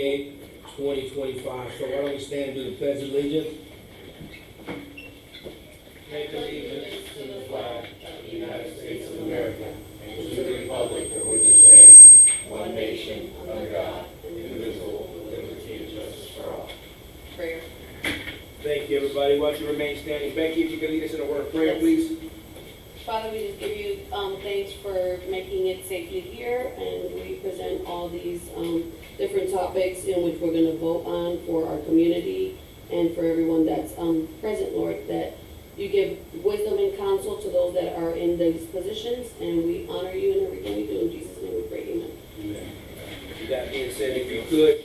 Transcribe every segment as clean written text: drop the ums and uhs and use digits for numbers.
28th, 2025. So why don't we stand and do the pledge of allegiance? Make allegiance to the flag of the United States of America and to the republic for which it stands, one nation, under God, indivisible, with liberty and justice for all. Prayer. Thank you, everybody. Why don't you remain standing? Becky, if you could lead us in a word of prayer, please. Father, we just give you thanks for making it safely here, and we present all these different topics in which we're going to vote on for our community and for everyone that's present, Lord, that you give wisdom and counsel to those that are in these positions, and we honor you in everything we do. In Jesus' name we pray, amen. Amen. With that being said, if you could,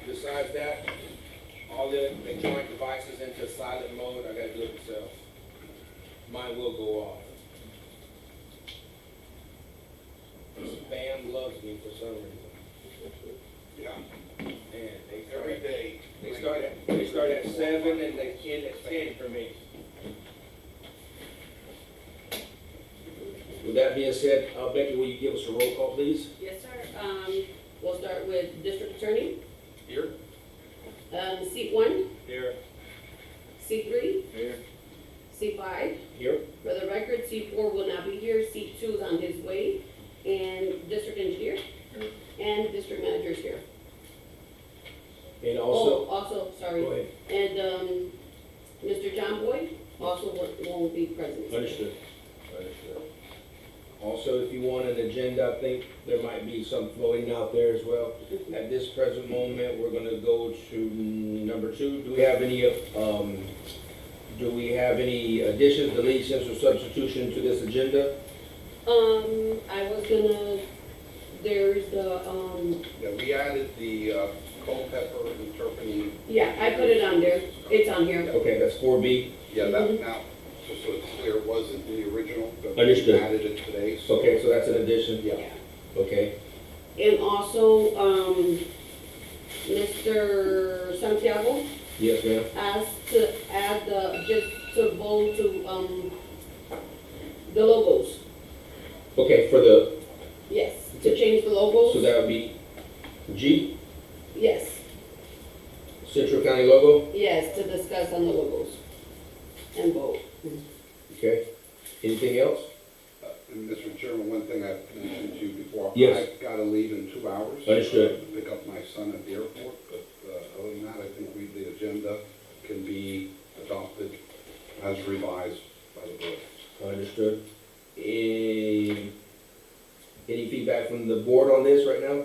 besides that, all the electronic devices into silent mode. I gotta do it myself. Mine will go off. Spam loves me for some reason. Yeah, And every day. they start at 7 and they end at 10 for me. With that being said, Becky, will you give us a roll call, please? Yes, sir. We'll start with District Attorney. Here. Seat 1, Here. Seat 3, Here. Seat 5. Here. For the record, Seat 4 will not be here. Seat 2 is on his way. And District Engineer and District Manager is here. And also, Also, sorry. go ahead. And Mr. John Boyd also won't be present. Understood. Also, if you want an agenda, I think there might be some floating out there as well. At this present moment, we're gonna go to number 2. Do we have any additions, deletions, or substitution to this agenda? I was gonna, there's the, Yeah, we added the Culpeper interpreting. yeah, I put it on there. It's on here. Okay, that's 4B. Yeah, that now, just so it's clear, it wasn't in the original, but we Understood. added it today. So Okay, so that's an addition? Yeah. Okay, And also, Mr. Santiago yes, ma'am. asked to add just to vote to, the logos. Okay, for the, Yes, to change the logos. so that would be G, Yes, Central County logo? yes, to discuss on the logos and vote. Okay. Anything else? And Mr. Chairman, one thing I mentioned to you before. Yes. I've got to leave in 2 hours. Understood. To pick up my son at the airport, but other than that, I think the agenda can be adopted as revised by the board. Understood. Any feedback from the board on this right now?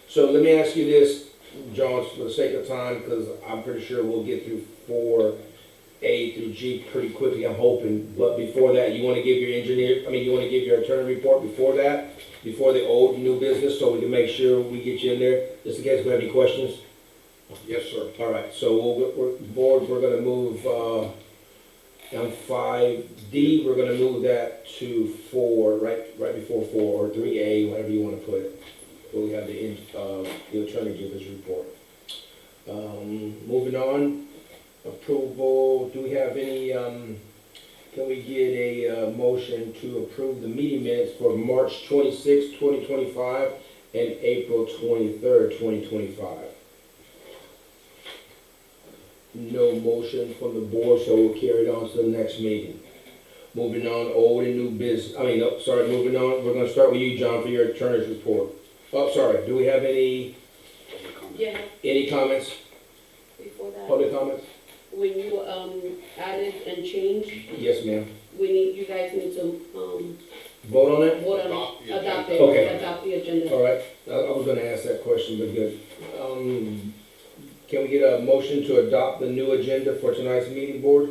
So let me ask you this, John, for the sake of time, because I'm pretty sure we'll get through 4A through G pretty quickly, I'm hoping. But before that, you want to give your you want to give your attorney report before that, before the old and new business, so we can make sure we get you in there, just in case we have any questions? Yes, sir. All right, so we're gonna move, on 5D, we're gonna move that to 4, right before 4, or 3A, whatever you wanna put it. Where we have the attorney give his report. Moving on, approval, do we have any, can we get a motion to approve the meeting minutes for March 26, 2025, and April 23rd, 2025? No motion from the board, so we'll carry it on to the next meeting. Moving on, old and new business, moving on, we're gonna start with you, John, for your attorney's report. Oh, sorry, do we have any Yeah, comments, before that, public comments? when you added and changed, Yes, ma'am. you guys need to Vote on it? vote on Adopt the adopt agenda. it, Okay. adopt the agenda. All right, I was gonna ask that question, but good. Can we get a motion to adopt the new agenda for tonight's meeting, board?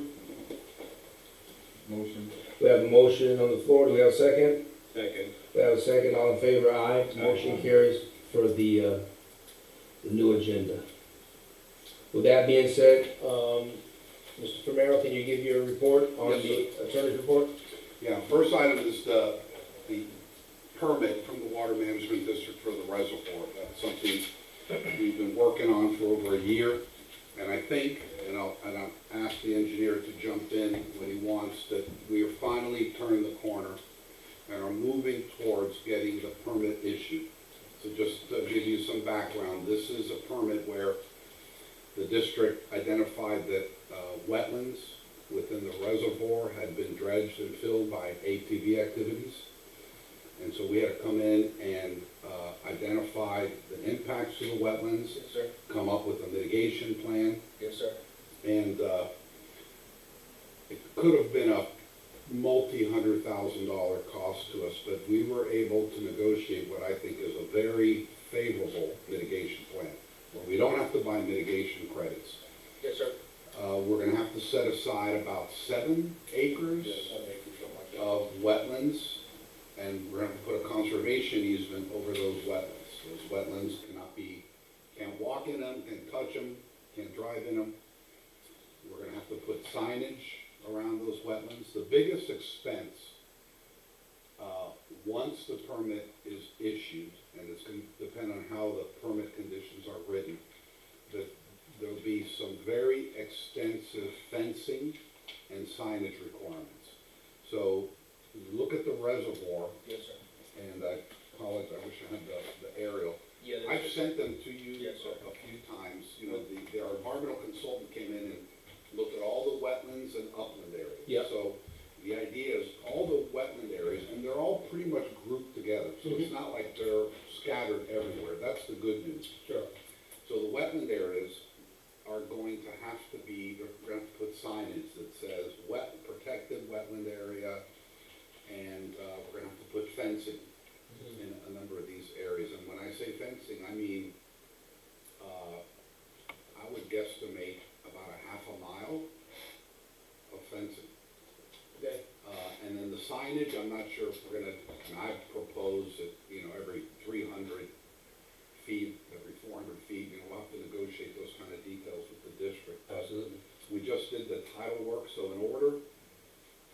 Motion. We have a motion on the floor, do we have a second? Second. We have a second, all in favor, aye. Motion carries for the new agenda. With that being said, Mr. Primero, can you give your report on Yes, the attorney's report? Yeah, first item is the permit from the Water Management District for the reservoir. That's something we've been working on for over a year, and I think, and I'll ask the engineer to jump in when he wants, that we are finally turning the corner and are moving towards getting the permit issued. So just to give you some background, this is a permit where the district identified that wetlands within the reservoir had been dredged and filled by ATV activities. And so we had to come in and identify the impacts to the wetlands, Yes, sir. come up with a mitigation plan, Yes, sir. and it could have been a multi-$100,000 cost to us, but we were able to negotiate what I think is a very favorable mitigation plan, where we don't have to buy mitigation credits. Yes, sir. We're gonna have to set aside about 7 acres of wetlands, and we're gonna have to put a conservation easement over those wetlands. Those wetlands can't walk in them, can't touch them, can't drive in them. We're gonna have to put signage around those wetlands. The biggest expense, once the permit is issued, and it's gonna depend on how the permit conditions are written, that there'll be some very extensive fencing and signage requirements. So, you look at the reservoir, Yes, sir. and I apologize, I wish I had the aerial. Yeah, I've sent them to you Yes, sir. a few times. You know, our environmental consultant came in and looked at all the wetlands and upland areas. Yeah. So the idea is all the wetland areas, and they're all pretty much grouped together. So it's not like they're scattered everywhere. That's the good news. Sure. So the wetland areas are going to have to be, we're going to have to put signage that says protected wetland area, and we're going to have to put fencing in a number of these areas. And when I say fencing, I mean, I would guesstimate about a half a mile of fencing. Okay. And then the signage, I'm not sure if we're gonna, and I propose that, you know, every 300 feet, every 400 feet, you know, we'll have to negotiate those kind of details with the district. Absolutely. We just did the title work, so in order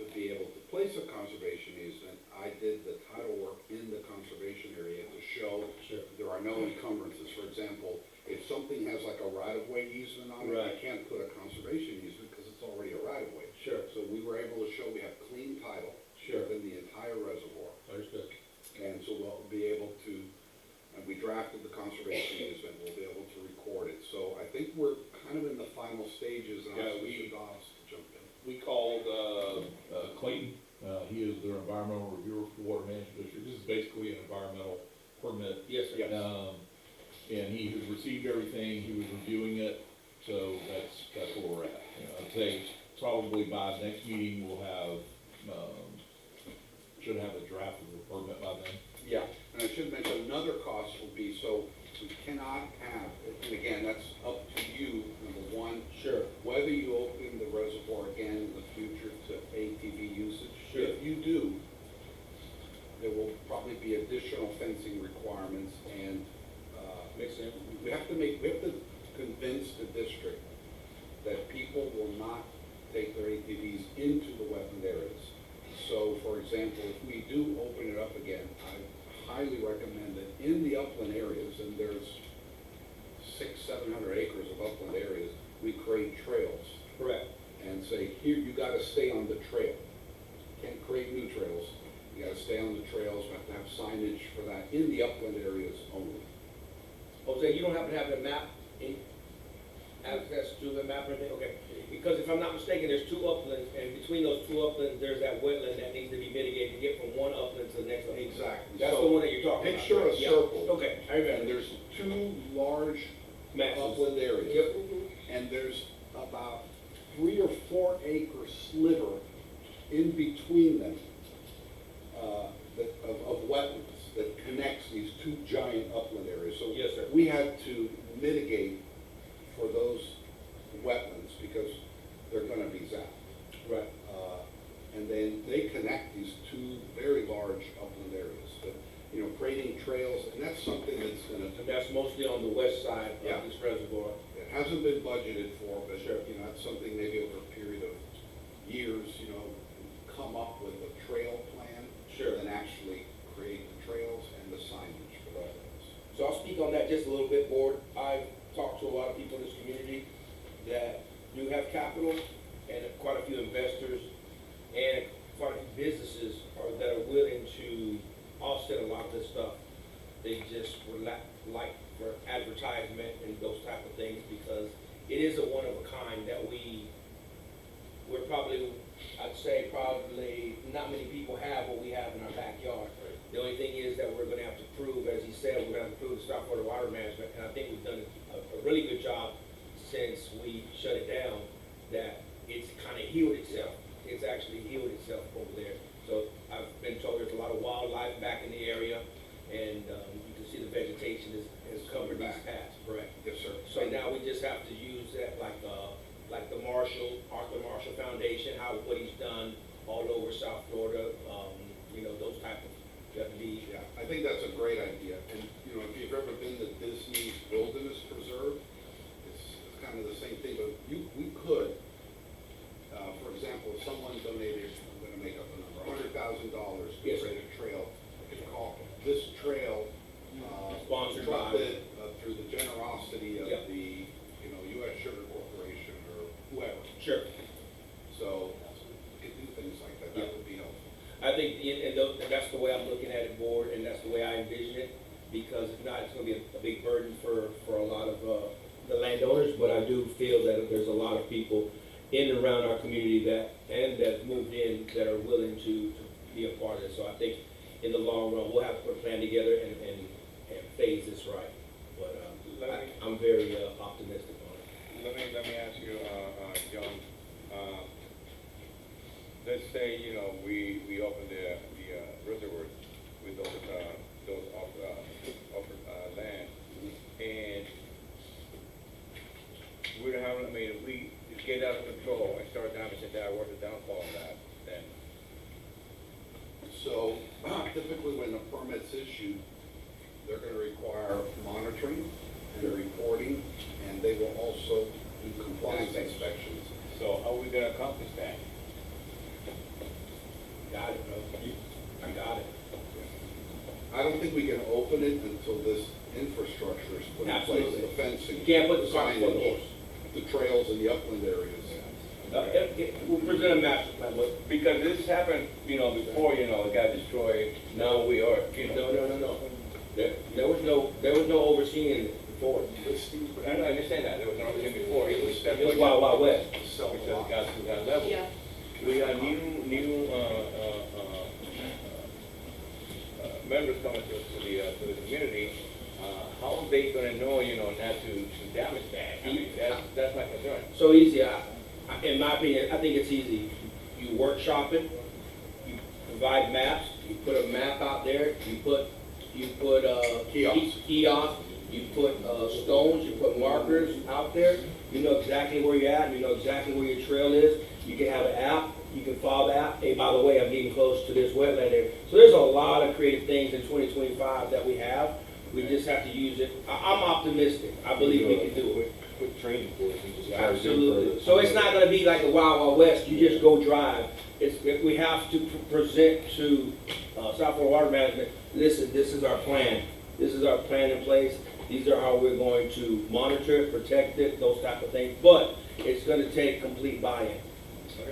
to be able to place a conservation easement, I did the title work in the conservation area to show Sure. there are no encumbrances. For example, if something has like a right-of-way easement on it, I Right. can't put a conservation easement because it's already a right-of-way. Sure. So we were able to show we have clean title Sure. within the entire reservoir. Understood. And so we'll be able to, and we drafted the conservation easement, we'll be able to record it. So I think we're kind of in the final stages, and Yeah, I'll ask we- Mr. Dobbs to jump in. We called, Clayton, he is their environmental reviewer for the Water Management District. This is basically an environmental permit. Yes, sir. Yes. And he has received everything, he was reviewing it, so that's where we're at. I'd say probably by next meeting, we'll have, should have a draft of the permit by then. Yeah, and I should mention another cost will be, so we cannot have, and again, that's up to you, number one, Sure. whether you open the reservoir again in the future to ATV usage. Sure. If you do, there will probably be additional fencing requirements, and Makes sense. we have to convince the district that people will not take their ATVs into the wetland areas. So, for example, if we do open it up again, I highly recommend that in the upland areas, and there's 600-700 acres of upland areas, we create trails Correct. and say, here, you gotta stay on the trail. Can't create new trails, you gotta stay on the trails, we have to have signage for that in the upland areas only. Jose, you don't happen to have the map in, access to the map or anything? Okay. Because if I'm not mistaken, there's 2 uplands, and between those 2 uplands, there's that wetland that needs to be mitigated to get from one upland to the next one. Exactly. That's the So, one that you're talking about. picture a right? Yeah. circle. Okay, I And remember. there's 2 large Masses. upland areas. Yep. And there's about 3 or 4 acre sliver in between them of wetlands that connects these 2 giant upland areas. So Yes, sir. we had to mitigate for those wetlands because they're gonna be zapped. Right. And then they connect these 2 very large upland areas, but, you know, creating trails, and that's something that's gonna, And that's mostly on the west side Yeah. of this reservoir. it hasn't been budgeted for, but, Sure. you know, that's something maybe over a period of years, you know, come up with a trail plan. Sure. And actually create the trails and the signage for those. So I'll speak on that just a little bit, Board. I've talked to a lot of people in this community that do have capital, and quite a few investors, and quite a few businesses that are willing to offset a lot of this stuff. They just would advertisement and those type of things, because it is a one of a kind that we're probably, I'd say probably not many people have what we have in our backyard. The only thing is that we're gonna have to prove, as he said, we're gonna have to prove the South Florida Water Management, and I think we've done a really good job since we shut it down, that it's kinda healed itself. It's actually healed itself over there. So I've been told there's a lot of wildlife back in the area, and, you can see the vegetation has covered these paths, correct? Yes, sir. So now we just have to use that like the Arthur Marshall Foundation, what he's done all over South Florida, those type of, you have to be, Yeah, I think that's a great idea. And, if you've ever been to Disney's Wilderness Preserve, it's kind of the same thing, but we could, for example, if someone donated, I'm gonna make up a number, $100,000 to Yes, sir. create a trail, we could call this trail, Sponsored by- constructed, through the generosity of Yep. the, U.S. Sugar Corporation or whoever. sure. So, we could do things like that. That would be helpful. I think, and that's the way I'm looking at it, board, and that's the way I envision it, because if not, it's gonna be a big burden for a lot of, the landowners, but I do feel that there's a lot of people in and around our community that moved in, that are willing to be a part of it. So I think in the long run, we'll have to put a plan together and phase this right. But, I'm very, optimistic on it. Let me ask you, John, let's say, we open the reservoirs with those off land, and we don't have, if we just get out of control and start damaging that, what's the downfall of that, then? So typically when a permit's issued, they're gonna require monitoring and reporting, and they will also do compliance inspections. So how are we gonna accomplish that? Got it, bro. I got it. I don't think we can open it until this infrastructure is put in place, Absolutely. the fencing. You can't put the cart before the signage, horse. the trails in the upland areas. We'll present a master plan, but Because this happened, before, it got destroyed, now we are, no. There was no overseeing before. I understand that, there was no reason before, it was Wild, Wild West. Sell Because lots. it got to that level. Yeah. We got new members coming to the community. How are they gonna know, not to damage that? I mean, that's my concern. So easy, in my opinion, I think it's easy. You workshop it, you provide maps, you put a map out there, you put Kiosks. kiosks, you put stones, you put markers out there. You know exactly where you're at, you know exactly where your trail is. You can have an app, you can follow the app. Hey, by the way, I'm getting close to this wetland area. So there's a lot of creative things in 2025 that we have. We just have to use it. I'm optimistic. I believe we can do it. Quick training course and just. Absolutely. So it's not gonna be like the Wild Wild West, you just go drive. We have to present to South Florida Water Management, listen, this is our plan. This is our plan in place. These are how we're going to monitor it, protect it, those type of things. But it's gonna take complete buy-in.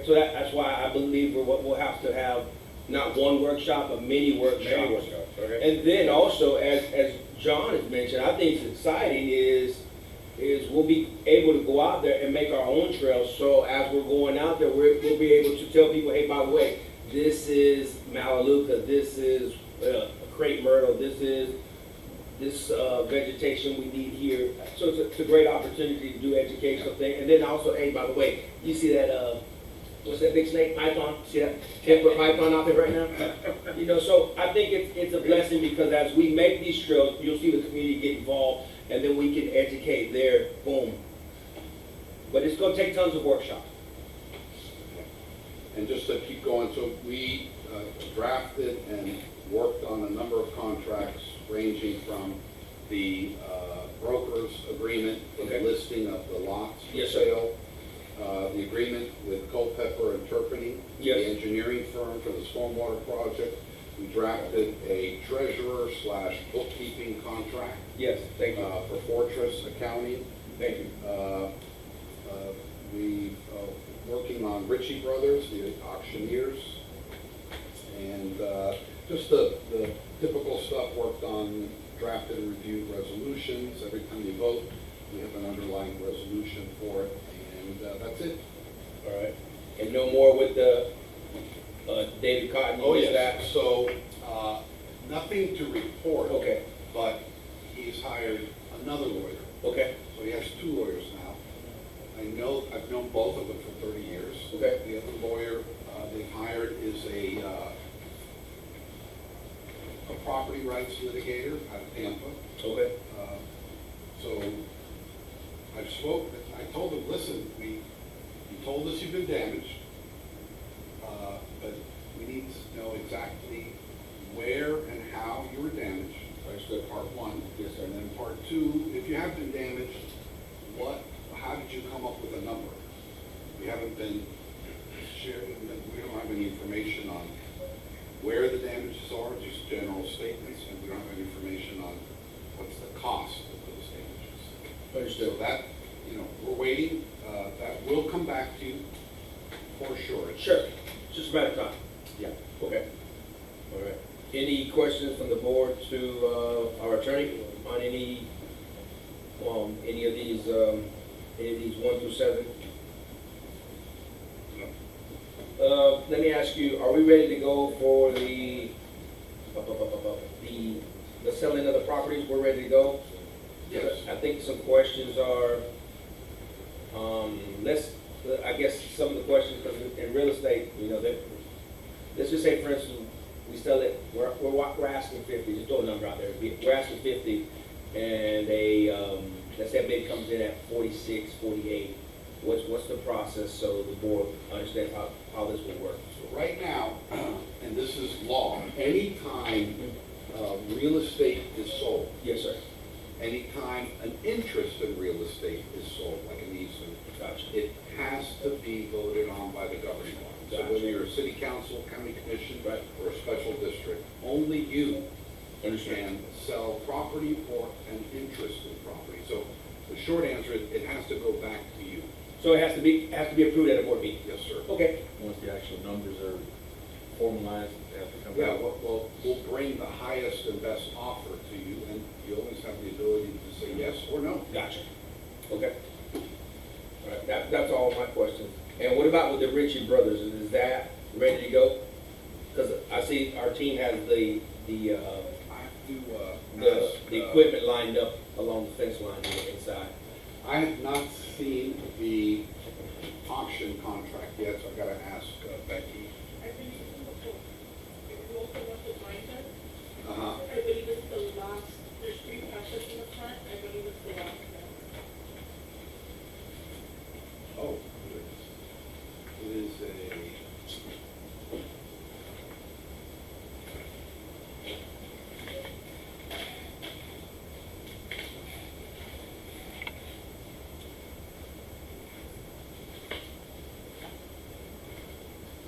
So that's why I believe we'll have to have not one workshop, but many workshops. Okay? And then also, as John has mentioned, I think it's exciting is we'll be able to go out there and make our own trails. So as we're going out there, we'll be able to tell people, hey, by the way, this is Melaleuca, this is crepe myrtle, this is this vegetation we need here. So it's a great opportunity to do educational thing. And then also, hey, by the way, you see that, what's that big snake python? See that 10-foot python out there right now? So I think it's a blessing because as we make these trails, you'll see the community get involved and then we can educate there, boom. But it's gonna take tons of workshops. And just to keep going, so we drafted and worked on a number of contracts ranging from the broker's agreement for the Okay. listing of the lots for Yes, sir. sale, the agreement with Culpeper and Turpinning, Yes. the engineering firm for the stormwater project. We drafted a treasurer / bookkeeping contract Yes, thank you. for Fortress Accounting. Thank you. We working on Ritchie Brothers, the auctioneers, and just the typical stuff worked on drafted and reviewed resolutions. Every time you vote, we have an underlying resolution for it, and that's it. All right. And no more with the, David Cotton? Oh, is yes, that- so, nothing to report. Okay, But he's hired another lawyer, okay, so he has two lawyers now. I've known both of them for 30 years. okay, The other lawyer they've hired is a property rights litigator out of Tampa. okay. So I told him, listen, you told us you've been damaged, but we need to know exactly where and how you were damaged. Understood, part one. Yes, sir. And then part two, if you have been damaged, how did you come up with a number? We haven't been sharing, we don't have any information on where the damages are, just general statements, and we don't have any information on what's the cost of those damages. So Understood. that, we're waiting, that will come back to you for sure. Sure, it's just a matter of time. Yeah. Okay. All right. Any questions from the board to our attorney on any of these 1 through 7? Let me ask you, are we ready to go for the selling of the properties? We're ready to go? Yes. I think some questions are, I guess some of the questions, because in real estate, let's just say, for instance, we sell it, we're asking 50, just throw a number out there, we're asking 50, and let's say a bid comes in at 46, 48, what's the process so the board understands how this will work? So right now, and this is law, anytime real estate is sold, Yes, sir. anytime an interest in real estate is sold, like an easement, Gotcha. it has to be voted on by the governing body. So Gotcha. whether you're a city council, county commission, Right. or a special district, only you Understand. can sell property or an interest in property. So the short answer is, it has to go back to you. So it has to be approved at a board meeting? Yes, sir. Okay. Once the actual numbers are formalized, they have to come Yeah, back. we'll bring the highest and best offer to you, and you always have the ability to say yes or no. Gotcha. Okay. All right, that's all my questions. And what about with the Ritchie Brothers? Is that ready to go? Because I see our team has the I have to ask, the equipment lined up along the fence line inside. I have not seen the auction contract yet, so I've got to ask Becky. I believe it's in the book. If you open up the binder, Uh-huh. I believe it's the last, there's 3 packets in the front, I believe it's the last one. Oh, it is a,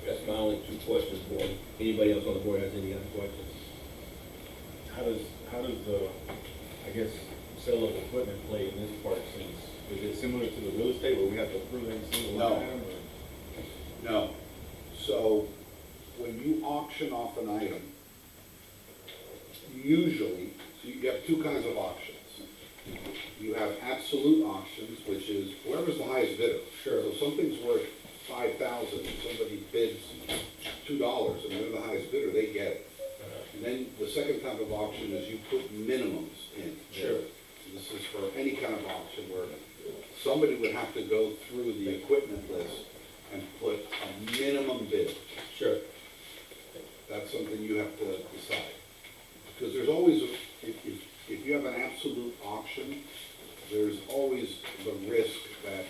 That's my only 2 questions, board. Anybody else on the board has any other questions? How does the, I guess, sale of equipment play in this part, since, is it similar to the real estate where we have to approve every single No. line item? Or? no. So when you auction off an item, usually, so you have 2 kinds of auctions. You have absolute auctions, which is whoever's the highest bidder. Sure. So something's worth 5,000, and somebody bids $2, and they're the highest bidder, they get it. And then the second type of auction is you put minimums in. Sure. This is for any kind of auction where somebody would have to go through the equipment list and put a minimum bid. Sure. That's something you have to decide. Because there's always, if you have an absolute auction, there's always the risk that,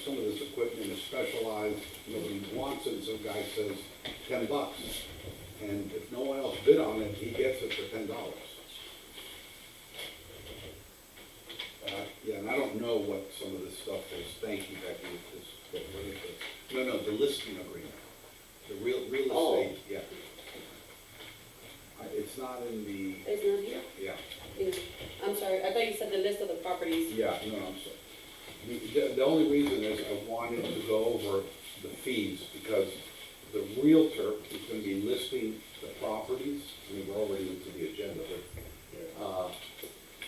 some of this equipment is specialized, nobody wants it, some guy says $10. And if no one else bid on it, he gets it for $10. Yeah, and I don't know what some of this stuff is. Thank you, Becky. No, the listing agreement. The real Oh. estate, yeah. It's not in the, It's not here? yeah. I'm sorry, I thought you said the list of the properties. Yeah, no, I'm sorry. The only reason is I wanted to go over the fees, because the realtor is gonna be listing the properties. I mean, we're already into the agenda, but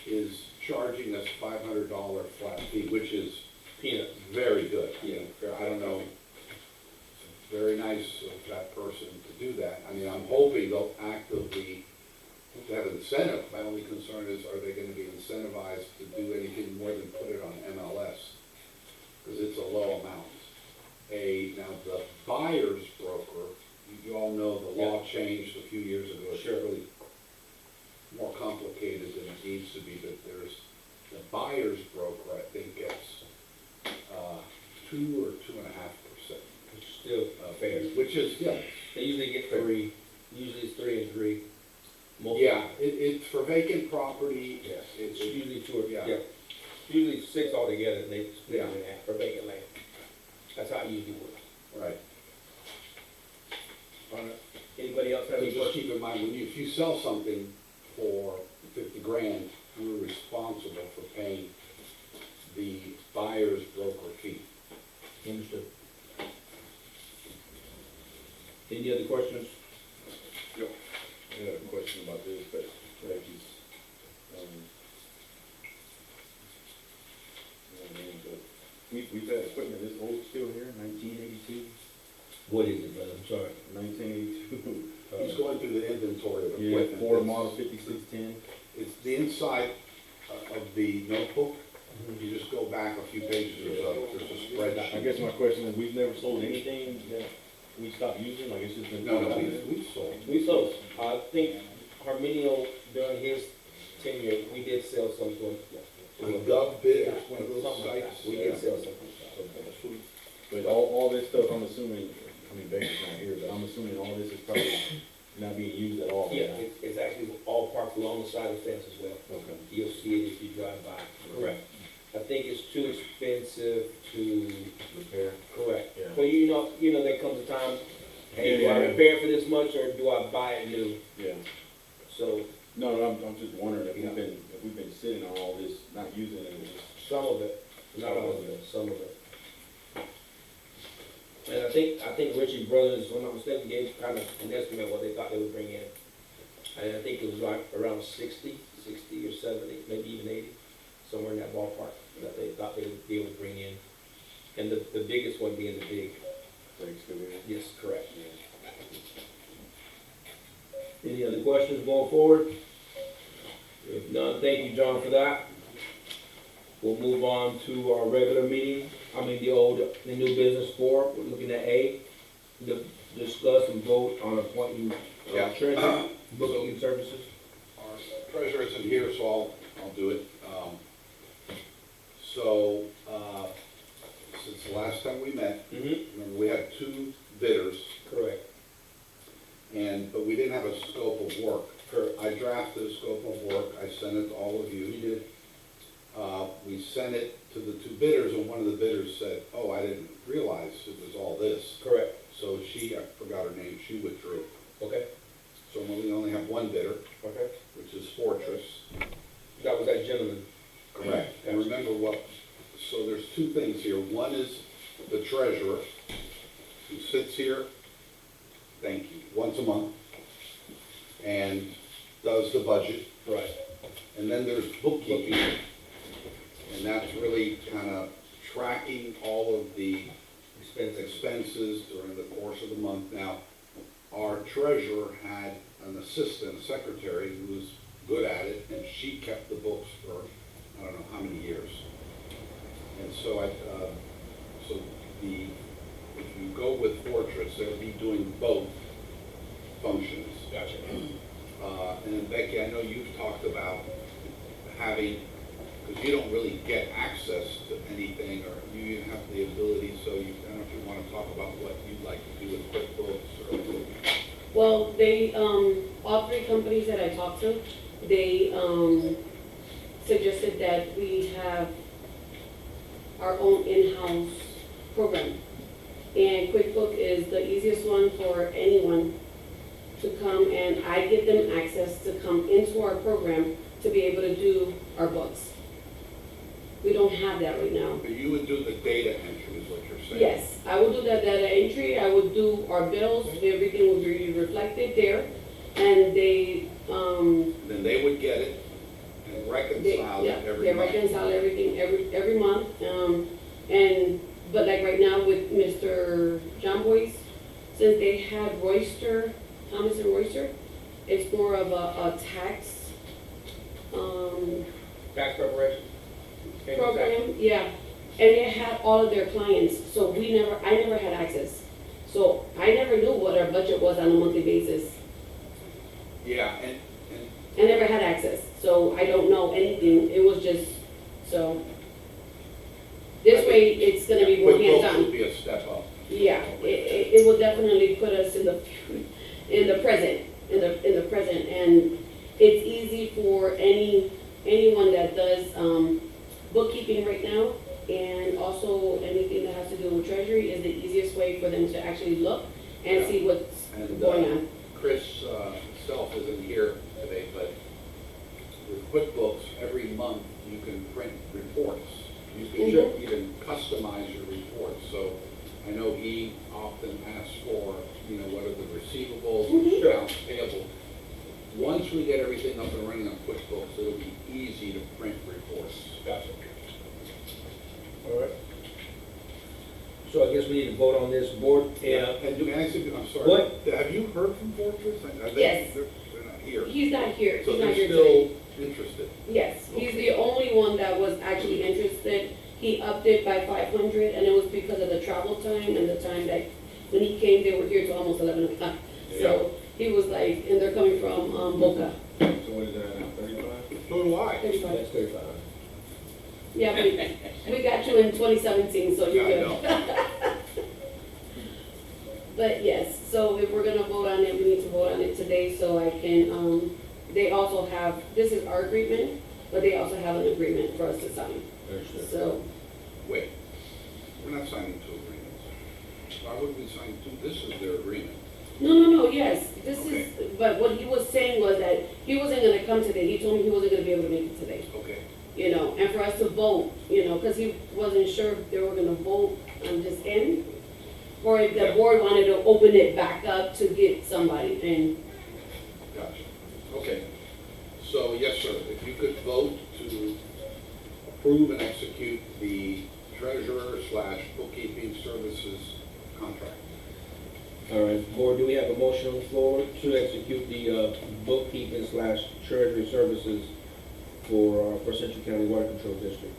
is charging us $500 flat fee, which is Peanuts. very good. I don't know, it's very nice of that person to do that. I mean, I'm hoping they'll actively have incentive. My only concern is, are they gonna be incentivized to do anything more than put it on MLS? Because it's a low amount. Now, the buyer's broker, you all know the law changed a few years ago. It's really more complicated than it needs to be, but the buyer's broker, I think, gets 2 or 2.5%. Which is still fair. Which is, yeah. They usually get 3, usually it's 3 and 3. Most Yeah, it's for vacant property. Yeah, it's It- usually 2 or, yeah. yeah, usually 6 altogether, and they split it Yeah. in half for vacant land. That's how it usually works. Right. Anybody else have So any just questions? keep in mind, if you sell something for 50 grand, you're responsible for paying the buyer's broker fee. Understood. Any other questions? I got a question about this, but like he's, you know what I mean, but we've had equipment this old still here, 1982, What is it, brother? I'm sorry. 1982. He's going through the inventory of Yeah, equipment. Ford Model 5610. It's the inside of the notebook. You just go back a few pages, there's a spreadsheet. I guess my question is, we've never sold anything that we stopped using, like it's just been. No, we've sold. We sold, I think Arminio, during his tenure, we did sell some to him. On GovBid, it's one of those Something like sites. that. We did sell some. But all this stuff, I'm assuming, I mean, Baker's not here, but I'm assuming all this is probably not being used at all. Yeah, it's actually all parked along the side of the fence as well. Okay. You'll see it if you drive by. Correct. I think it's too expensive to Repair. correct. Yeah. Well, you know, there comes a time, hey, do I Yeah. repair it for this much or do I buy it new? Yeah. So No, I'm just wondering if we've been sitting on all this, not using it. some of it, not all of it, some of it. And I think Ritchie Brothers, if I'm not mistaken, gave kind of an estimate what they thought they would bring in. And I think it was like around 60 or 70, maybe even 80, somewhere in that ballpark that they thought they would be able to bring in. And the biggest one being the big, The excavator. yes, correct. Any other questions going forward? If none, thank you, John, for that. We'll move on to our regular meeting, the new business forum. We're looking at A, discuss and vote on appointing Yeah. treasurer, booking services. Our treasurer isn't here, so I'll do it. So, since the last time we met, Mm-hmm. remember, we had 2 bidders, Correct. but we didn't have a scope of work. Correct. I drafted a scope of work, I sent it to all of You you. did. We sent it to the 2 bidders, and one of the bidders said, oh, I didn't realize it was all this. Correct. So I forgot her name, she withdrew. Okay. So we only have 1 bidder, Okay. which is Fortress. That was that gentleman. Correct. And remember so there's 2 things here. One is the treasurer, who sits here, thank you, once a month, and does the budget. Right. And then there's bookkeeping, and that's really kind of tracking all of the Expensive. expenses during the course of the month. Now, our treasurer had an assistant, a secretary, who was good at it, and she kept the books for, I don't know how many years. And so if you go with Fortress, they'll be doing both functions. Gotcha. And then Becky, I know you've talked about having, because you don't really get access to anything, or you have the ability, so I don't know if you want to talk about what you'd like to do with QuickBooks or. Well, they, all 3 companies that I talked to, they, suggested that we have our own in-house program. And QuickBook is the easiest one for anyone to come, and I give them access to come into our program to be able to do our books. We don't have that right now. But you would do the data entry, is what you're saying? Yes, I will do that data entry, I would do our bills, everything will be reflected there. And they Then they would get it and reconcile it every They month. reconcile everything every month, but like right now with Mr. John Boyce, since they had Royster, Thomas and Royster, it's more of a tax, Tax preparation? program, yeah. And they had all of their clients, so I never had access. So I never knew what our budget was on a monthly basis. Yeah, and I never had access, so I don't know anything. It was just, so. This way, it's gonna be more QuickBooks hands-on. would be a step up. Yeah, it will definitely put us in the present, and it's easy for anyone that does, bookkeeping right now, and also anything that has to do with treasury is the easiest way for them to actually look and see what's And going on. Chris himself isn't here today, but with QuickBooks, every month you can print reports. You Mhm. can customize your reports, so I know he often asks for, what are the receivables, Mhm. accounts payable. Once we get everything up and running on QuickBooks, it'll be easy to print reports. Gotcha. All right. So I guess we need to vote on this board, And do I say, I'm sorry. What? Have you heard from Fortress? Yes. They're not here. He's not here, So he's not they're here today. still interested. Yes, he's the only one that was actually interested. He upped it by 500, and it was because of the travel time and the time that when he came, they were here till almost 11 o'clock. So he was like, and they're coming from Boca. So what is that now, 35? So do I. 35. that's 35. Yeah, we got you in 2017, so you're Yeah, I good. know. But yes, so if we're gonna vote on it, we need to vote on it today, so I can, they also have, this is our agreement, but they also have an agreement for us to sign. Understood. So, Wait, we're not signing two agreements. Why would we sign two? This is their agreement. no, yes, this is, but what he was saying was that he wasn't gonna come today, he told me he wasn't gonna be able to make it today, Okay. and for us to vote, because he wasn't sure if they were gonna vote on this end, or if the board wanted to open it back up to get somebody, and, Gotcha. Okay. So, yes, sir, if you could vote to approve and execute the treasurer / bookkeeping services contract. All right, board, do we have a motion on the floor to execute the bookkeeping / treasury services for Central County Water Control District?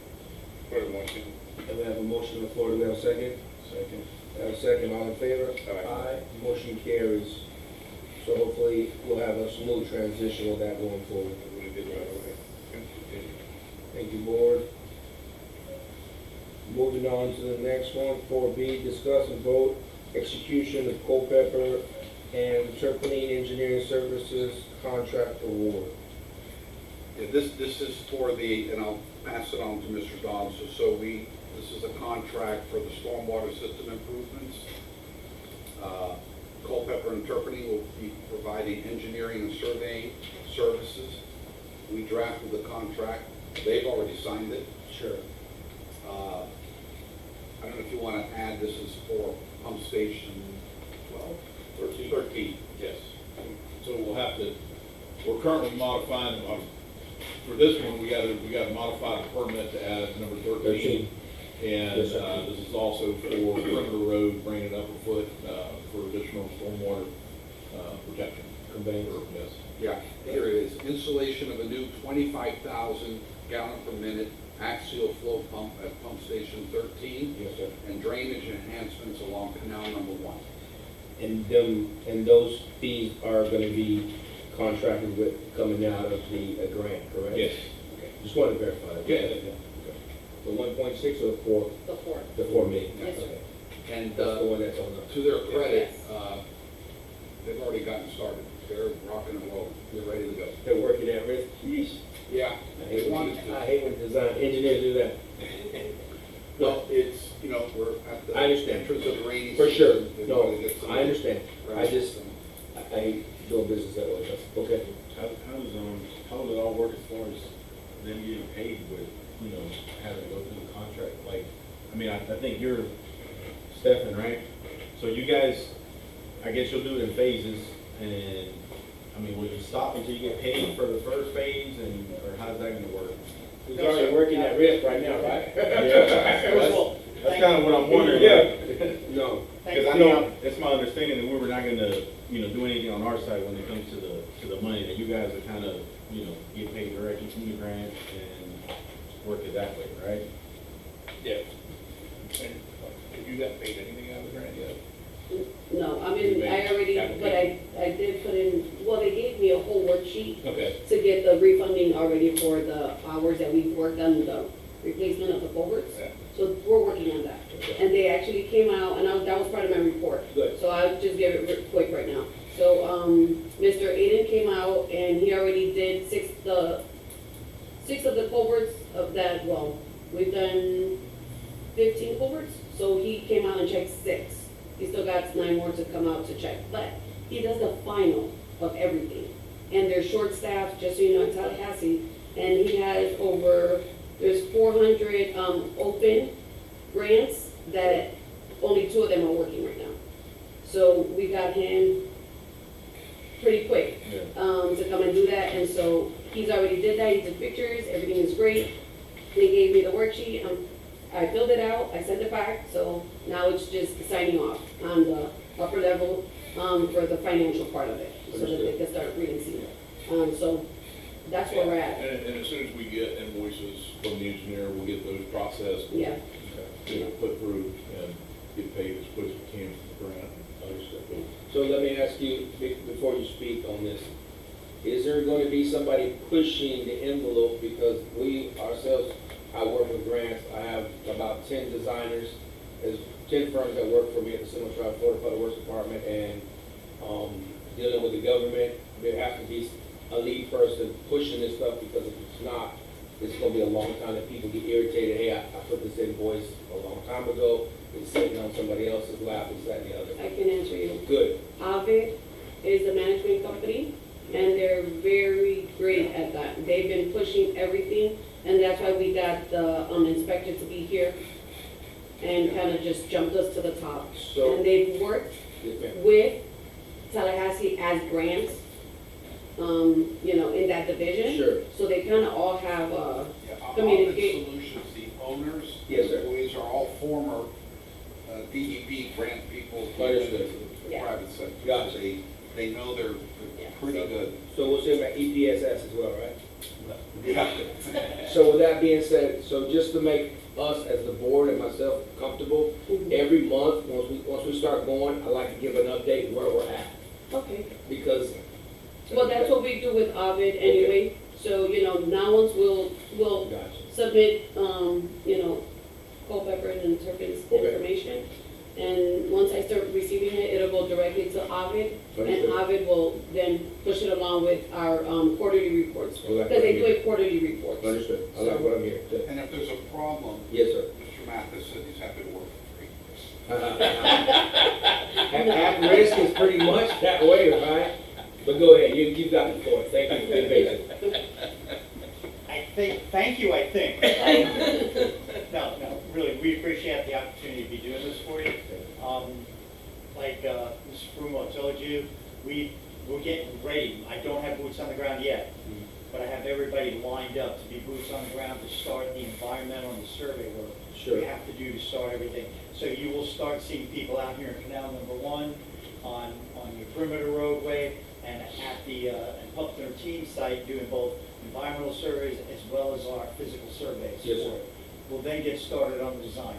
For the motion. And we have a motion on the floor, do we have a second? Second. Have a second, all in favor? Aye. Motion carries. So hopefully we'll have a smooth transition with that going forward. We did right away. Thank you, board. Moving on to the next one, 4B, discuss and vote execution of Culpeper and Turpinning Engineering Services contract award. Yeah, this is for and I'll pass it on to Mr. Dobbs, this is a contract for the stormwater system improvements. Culpeper and Turpinning will be providing engineering and surveying services. We drafted the contract, they've already signed it. Sure. I don't know if you want to add, this is for pump station 12? 13. Yes. So we're currently modifying, for this one, we gotta modify the permit to add number 13. And Yes, sir. this is also for perimeter road, bringing it up a foot for additional stormwater protection. Conveyance. Yes. Yeah, here it is. Installation of a new 25,000 gallon per minute axial flow pump at pump station 13 Yes, sir. and drainage enhancements along canal number 1. And those fees are gonna be contracted with, coming out of the grant, correct? Yes. Okay. Just wanted to verify that. Yeah. Okay. The 1.6 or the 4, the fourth. the 4 million? Yes, sir. Okay. And That's the one that's on the. to their credit, Yes. they've already gotten started. They're rocking and rolling. They're ready to go. They're working at risk. Yeesh. Yeah, I they hate wanted when, I to. hate when design engineers do that. Well, it's, we're at the I understand. entrance of the rainy For sure. season. They No, wanna get some- I understand. I Right. just, I hate doing business that way. That's okay. How does it all work as far as them getting paid with, having to go through the contract? Like, I mean, I think you're Stefan, right? So you guys, I guess you'll do it in phases, and, I I mean, would you stop until you get paid for the first phase, and, or how's that gonna work? He's already working at risk right now, right? That's kind of what I'm wondering. No. Because I know, it's my understanding that we were not gonna, do anything on our side when it comes to the money, that you guys are kind of, get paid directly from the grant and work it that way, right? Yeah. And have you got paid anything out of the grant yet? No, I mean, I already, but I did put in, well, they gave me a whole worksheet Okay. to get the refunding already for the hours that we've worked on the replacement of the culverts. Yeah. So we're working on that. And they actually came out, and that was part of my report. Good. So I'll just give it quick right now. So, Mr. Aiden came out and he already did six of the culverts of that, well, we've done 15 culverts. So he came out and checked 6. He still got 9 more to come out to check, but he does the final of everything. And they're short staffed, just so you know, in Tallahassee, and he has there's 400 open grants that only 2 of them are working right now. So we got him pretty quick to come and do that, and so he's already did that. He took pictures, everything is great. They gave me the worksheet. I filled it out, I sent it back, so now it's just signing off on the upper level for the financial part of it, so that they can start releasing it. So that's where we're at. And as soon as we get invoices from the engineer, we'll get those processed. Yeah. Put through and get paid as quick as we can for the grant. Understood. So let me ask you, before you speak on this, is there going to be somebody pushing the envelope? Because we ourselves, I work with grants. I have about 10 designers, there's 10 firms that work for me at the Central Tri Florida Public Works Department, and dealing with the government, there has to be a lead person pushing this stuff, because if it's not, it's going to be a long time that people get irritated. Hey, I put this invoice a long time ago. It's sitting on somebody else's lap, this, that, and the other. I can answer you. Good. Avid is the management company, and they're very great at that. They've been pushing everything, and that's why we got the inspector to be here and kind of just jumped us to the top. So- And they've worked Yes, ma'am. with Tallahassee as grants, in that division. Sure. So they kind of all have Ovid communicate. Solutions, the owners, Yes, sir. employees are all former DEP grant people. who Understood. went into the Yeah. private sector. Gotcha. So they know they're Yeah. pretty good. So we'll say about EPSS as well, right? So with that being said, so just to make us as the board and myself comfortable, Mhm. every month, once we start going, I like to give an update where we're at, Okay. because. Well, that's what we do with Ovid anyway. So, now once we'll Gotcha. submit, Culpeper and Turpin's Okay. information. And once I start receiving it, it'll go directly to Ovid. And Understood. Ovid will then push it along with our quarterly reports. Well, that's Because they do what a quarterly reports. Understood. I like what I'm hearing. Good. And if there's a problem, Yes, sir. Mr. Mathis said he's happy to work for free. At risk is pretty much that way, right? But go ahead, you've got the floor. Thank you for being patient. Thank you, I think. No, really, we appreciate the opportunity to be doing this for you. Like Mr. Frumo told you, we're getting ready. I don't have boots on the ground yet, but I have everybody lined up to be boots on the ground to start the environmental and the survey work Sure. we have to do to start everything. So you will start seeing people out here in Canal Number 1, on your perimeter roadway, and at the Pub 13 site, doing both environmental surveys as well as our physical surveys. Yes, sir. for it. We'll then get started on the design.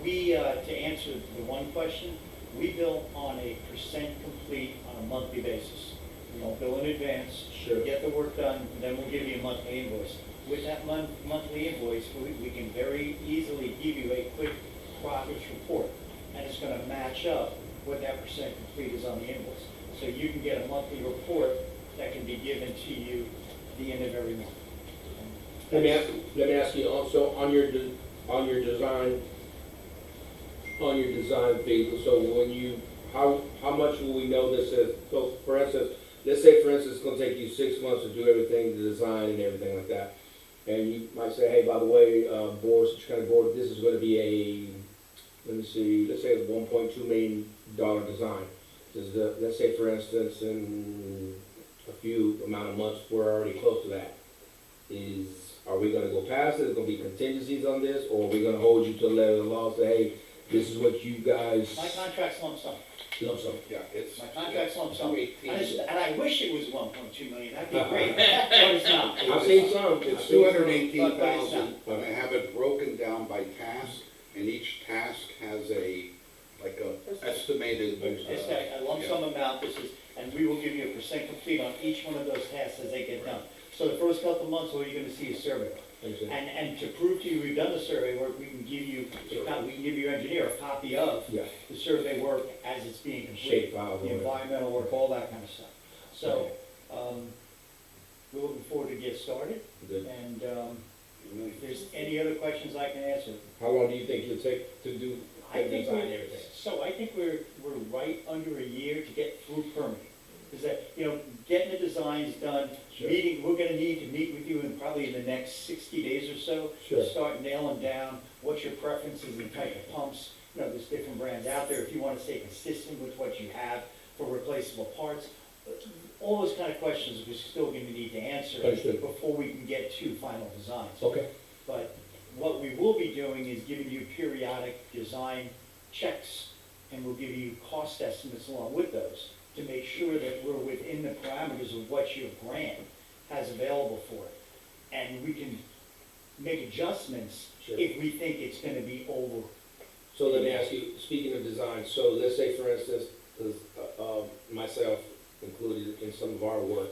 We, to answer the one question, we bill on a percent complete on a monthly basis. We don't bill in advance. Sure. Get the work done, and then we'll give you a monthly invoice. With that monthly invoice, we can very easily give you a quick progress report, and it's gonna match up what that percent complete is on the invoice. So you can get a monthly report that can be given to you at the end of every month. Let me ask you also, on your design phase, so how much will we know this is? So for instance, let's say for instance, it's gonna take you 6 months to do everything, the design and everything like that. And you might say, hey, by the way, board, such kind of board, this is gonna be let's say a $1.2 million design. Let's say for instance, in a few amount of months, we're already close to that. Are we gonna go past it, is gonna be contingencies on this, or are we gonna hold you to the letter of the law, say, hey, this is what you guys, My contract's lump sum. lump sum? Yeah, it's. My contract's lump sum. 218. And I wish it was 1.2 million, that'd be great, but it's not. I've seen some. It's I've seen some. 218,000, and I have it broken down by task, and each task has like a estimated. It's a lump sum amount, this is, and we will give you a percent complete on each one of those tasks as they get done. So the first couple of months, all you're gonna see is survey work. Understand. And to prove to you we've done the survey work, we can give you, we can give your engineer a copy of Yeah, the survey work as it's being completed. shape files. The environmental work, all that kind of stuff. So, we're looking forward to get started, Good. and, if there's any other questions I can answer. How long do you think it'll take to do, I think design everything? I think we're right under a year to get through permitting. Is that, getting the designs done, Sure. we're gonna need to meet with you in probably in the next 60 days or so. Sure. To start nailing down what your preferences and type of pumps, there's different brands out there, if you wanna stay consistent with what you have for replaceable parts. All those kind of questions we're still gonna need to answer Understood. before we can get to final designs. Okay, But what we will be doing is giving you periodic design checks, and we'll give you cost estimates along with those, to make sure that we're within the parameters of what your grant has available for it. And we can make adjustments sure. if we think it's gonna be over. So let me ask you, speaking of design, so let's say for instance, myself included in some of our work,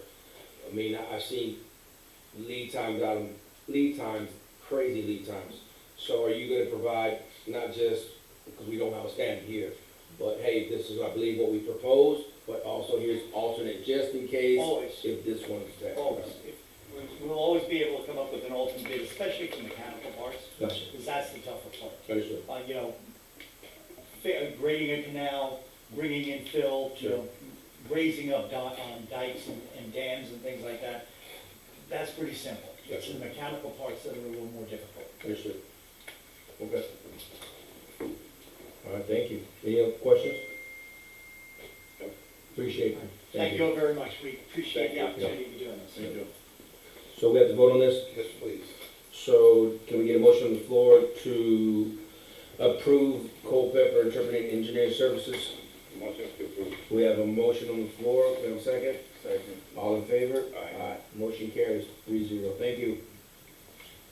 I mean, I've seen lead times, crazy lead times. So are you gonna provide, not just, because we don't have a standard here, but hey, this is, I believe, what we proposed, but also here's alternate just in case Always, if this one's that. always. We'll always be able to come up with an alternate bid, especially for mechanical parts, Gotcha, because that's the tougher part. understood. Grading a canal, bringing in fill, Sure. raising up dikes and dams and things like that. That's pretty simple. It's the mechanical parts that are a little more difficult. Understood. Okay. All right, thank you. Any other questions? Appreciate it. Thank you all very much. We appreciate the Thank you. opportunity to be doing this. Thank you. So we have to vote on this? Yes, please. So can we get a motion on the floor to approve Culpeper Interpreting Engineering Services? Motion to approve. We have a motion on the floor, we have a second? Second. All in favor? Aye. Motion carries 3-0. Thank you.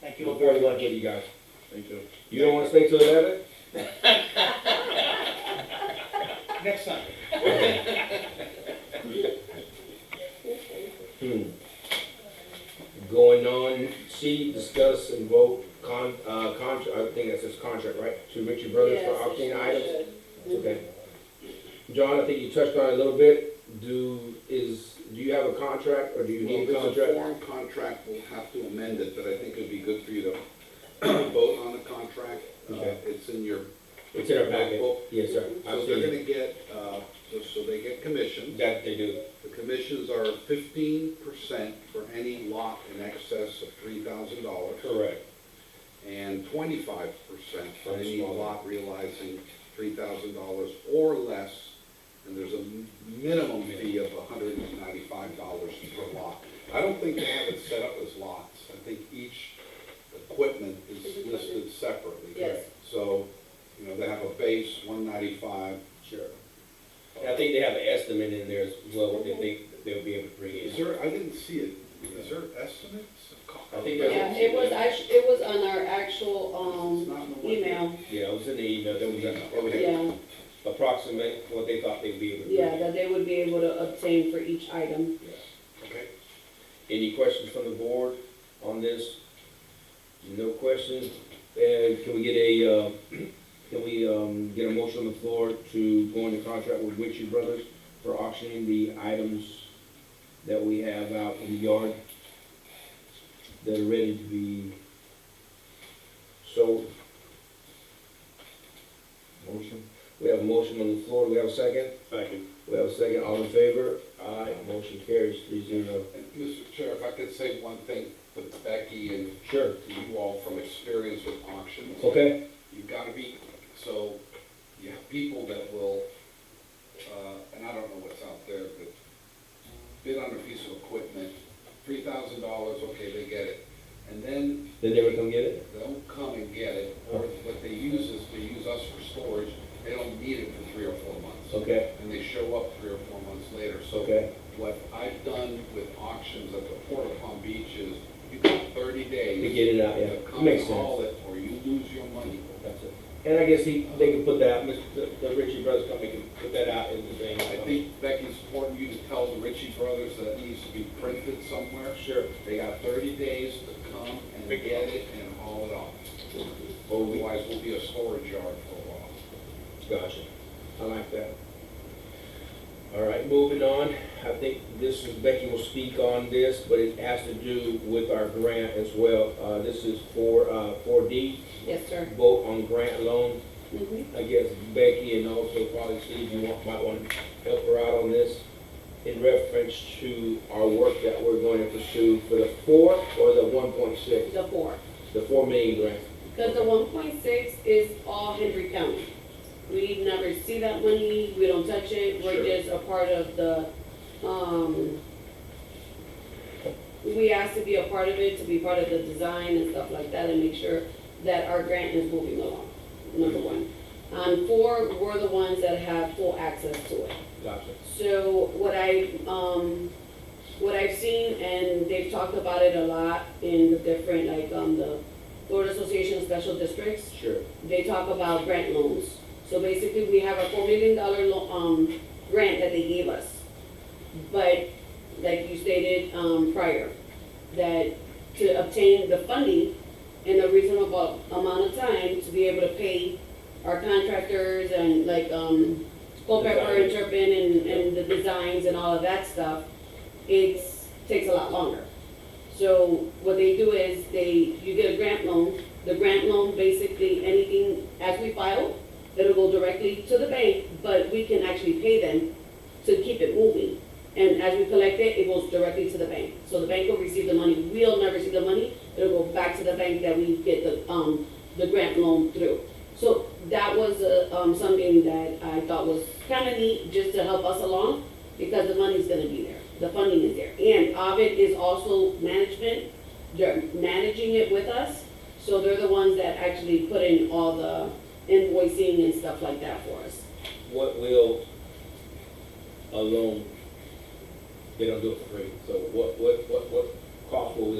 Thank you all Look forward very to much. working with you guys. Thank you. You don't want to stay till 11? Next time. Going on, C, discuss and vote contract, I think that says contract, right? To Richard Brothers for auctioning items? Okay. John, I think you touched on it a little bit. Do you have a contract or do you need a Well, there's a contract? form contract, we'll have to amend it, but I think it'd be good for you to vote on the contract. Okay. It's in your. It's in our packet. Book. Yes, sir. So I've they're seen gonna it. get, so they get commissions. That they do. The commissions are 15% for any lot in excess of $3,000. Correct. And 25% for For any smaller. lot realizing $3,000 or less. And there's a minimum fee of $195 per lot. I don't think they have it set up as lots. I think each equipment is listed separately. Yes. So, they have a base, 195. Sure. And I think they have an estimate in there as well, what they think they'll be able to bring Is in. there, I didn't see it. Is there estimates of cost? I think there's- Yeah, it was on our actual, It's not in the one- email, Yeah, it was in the email, there was a yeah, approximate what they thought they'd be able to bring yeah, in. that they would be able to obtain for each item. Okay. Any questions from the board on this? No questions? And can we get a motion on the floor to go into contract with Witchy Brothers for auctioning the items that we have out in the yard that are ready to be sold? Motion. We have a motion on the floor. Do we have a second? Second. We have a second. All in favor? Aye. Motion carries 3-0. And Mr. Chair, if I could say one thing to Becky and Sure. to you all from experience with auctions. Okay? You've got to be, so you have people that will, and I don't know what's out there, but bid on a piece of equipment, $3,000, okay, they get it. And then They never come get it? they'll come and get it, or what they use is they use us for storage. They don't need it for 3 or 4 months. Okay, And they show up 3 or 4 months later. So okay, what I've done with auctions at the Port of Palm Beach is you got 30 days. to get it out, yeah. To come Makes and haul sense. it, or you lose your money. That's it. And I guess they can put that, the Ritchie Brothers Company can put that out in the thing. I think, Becky, it's important you to tell the Ritchie Brothers that it needs to be printed somewhere. Sure. They got 30 days to come and get it and haul it off. Otherwise, we'll be a storage yard for a while. Gotcha. I like that. All right, moving on. I think Becky will speak on this, but it has to do with our grant as well. This is for 4D, Yes, sir. vote on grant loan. Mhm. I guess Becky and also probably Steve, might want to help her out on this in reference to our work that we're going to pursue for the 4 or the 1.6, The 4. the 4 million grant. Because the 1.6 is all Hendry County. We never see that money, we don't touch it, we're Sure. just a part of the, we asked to be a part of it, to be part of the design and stuff like that, and make sure that our grant is moving along, number one. On 4, we're the ones that have full access to it. Gotcha. So what I've seen, and they've talked about it a lot in the different, like, the Florida Association of Special Districts, Sure. they talk about grant loans. So basically, we have a $4 million grant that they gave us. But, like you stated, prior, that to obtain the funding in a reasonable amount of time to be able to pay our contractors and like, Culpeper and Turpin and the designs and all of that stuff, takes a lot longer. So what they do is you get a grant loan. The grant loan, basically, anything, as we file, it'll go directly to the bank, but we can actually pay them to keep it moving. And as we collect it, it goes directly to the bank. So the bank will receive the money. We'll never see the money. It'll go back to the bank that we get the grant loan through. So that was something that I thought was kind of neat, just to help us along, because the money's gonna be there. The funding is there. And Ovid is also management. They're managing it with us. So they're the ones that actually put in all the invoicing and stuff like that for us. What will a loan, they don't do it for free, so what cost will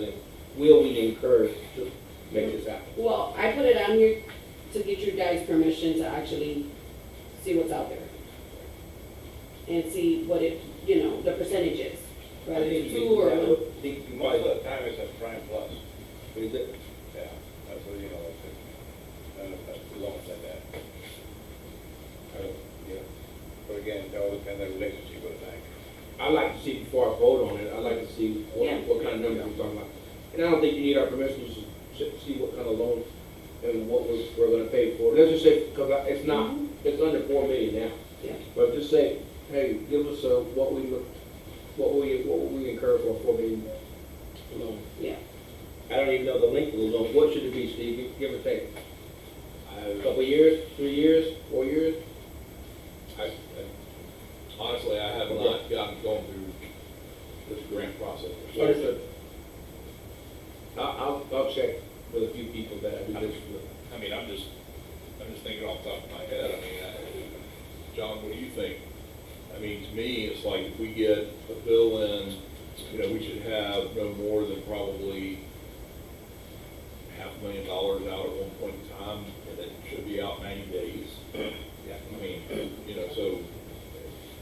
we incur to make this happen? Well, I put it on here to get your guys' permission to actually see what's out there. And see what it, the percentage is, whether it's 2 or 1. I think you Most might, of the time it's a prime plus, is it? yeah, that's what, the loan said that. Yeah. But again, it all depends on the relationship with the bank. I'd like to see before I vote on it, I'd like to see Yeah. what kind of numbers we're talking about. And I don't think you need our permission to see what kind of loan and what we're gonna pay for. Let's just say, because it's not, it's under 4 million now. Yeah. But just say, hey, give us what we incur for a 4 million loan. Yeah. I don't even know the length of the loan. What should it be, Steve? Give or take. A couple of years, 3 years, 4 years? Honestly, I have not gone through this grant process. Understood. I'll check with a few people that I do this with. I mean, I'm just thinking off the top of my head, I mean, John, what do you think? I mean, to me, it's like if we get a bill in, we should have no more than probably $500,000 out at one point in time, and it should be out 90 days. Yeah. I mean, so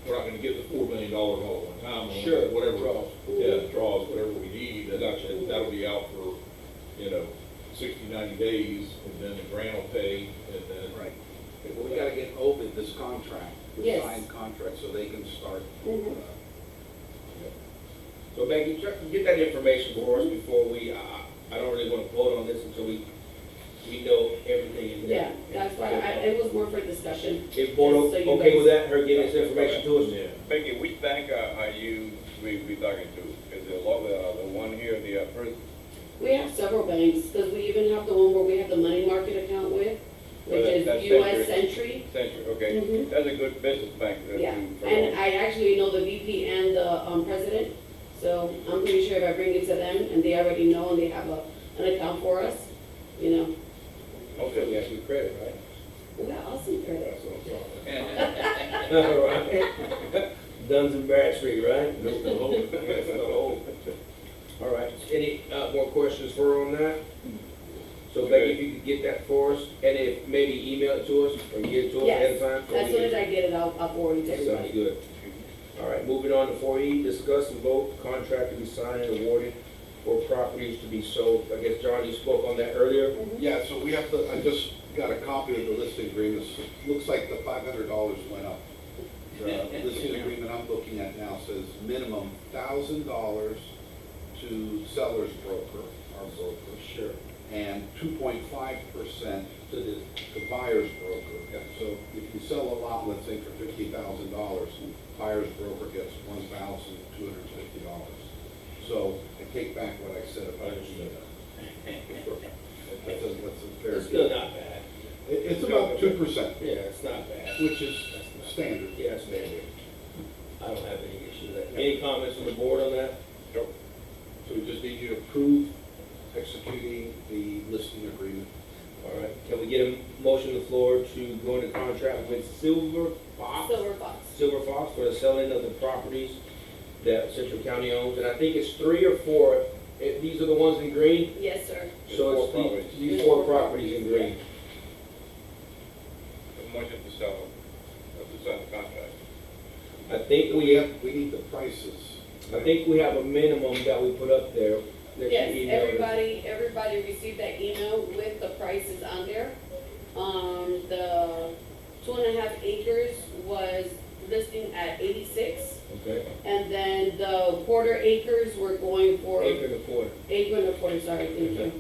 we're not gonna get the $4 million all at one time. on Sure, Whatever. draws. Yeah, draws, whatever we need, and Gotcha. that'll be out for, 60, 90 days, and then the grant will pay, and then. Right. But we gotta get Ovid this contract, the Yes. signed contract, so they can start. Mhm. So Becky, get that information for us before I don't really want to vote on this until we know everything in there. Yeah, that's why it was more for discussion. If board Just so you okay guys- with that, her getting this information to us? Yeah. Becky, which bank are you, we talking to? Is it the one here, the first? We have several banks, because we even have the one where we have the money market account with, Well, which is that's US Century. Century. Century, okay. Mhm. That's a good business bank. that Yeah, you and promote. I actually know the VP and the president, so I'm pretty sure if I bring it to them and they already know and they have an account for us, you know, Okay, we have good credit, right? we got awesome credit. That's what I'm talking about. All right. Duns and Bradstreet, right? That's the whole, that's the whole. All right, any more questions for her on that? So Becky, if you could get that for us, and if maybe email it to us, or get it to us ahead of Yes, time? so as we soon can- as I get it, I'll forward it to Sounds everybody. good. All right, moving on to 4E, discuss and vote contract to be signed and awarded for properties to be sold. I guess, John, you spoke on that earlier? Yeah, so we have to, I just got a copy of the listing agreements. Looks like the $500 went up. The listing agreement I'm looking at now says minimum $1,000 to seller's broker, our broker, Sure. and 2.5% To the, to buyer's broker. So if you sell a lot, let's say for $50,000, buyer's broker gets $1,250. So I take back what I said about that's a fair it's still deal. not bad. It's about 2%, Yeah, it's not bad. which is standard. Yeah, it's standard. I don't have any issue with that. Any comments from the board on that? Nope. So we just need you to approve executing the listing agreement. All right, can we get a motion on the floor to go into contract with Silver Fox? Silver Fox. Silver Fox for the selling of the properties that Central County owns, and I think it's 3 or 4. These are the ones in green, Yes, sir. so Four it's properties. these 4 properties in green. The motion to sell, to sign the contract. I think We need the prices. we have a minimum that we put up there. that you Yes, emailed us. everybody received that email with the prices on there. The 2.5 acres was listing at 86, Okay, and then the quarter acres were going for, acre and a quarter. acre and a quarter, sorry, thank you.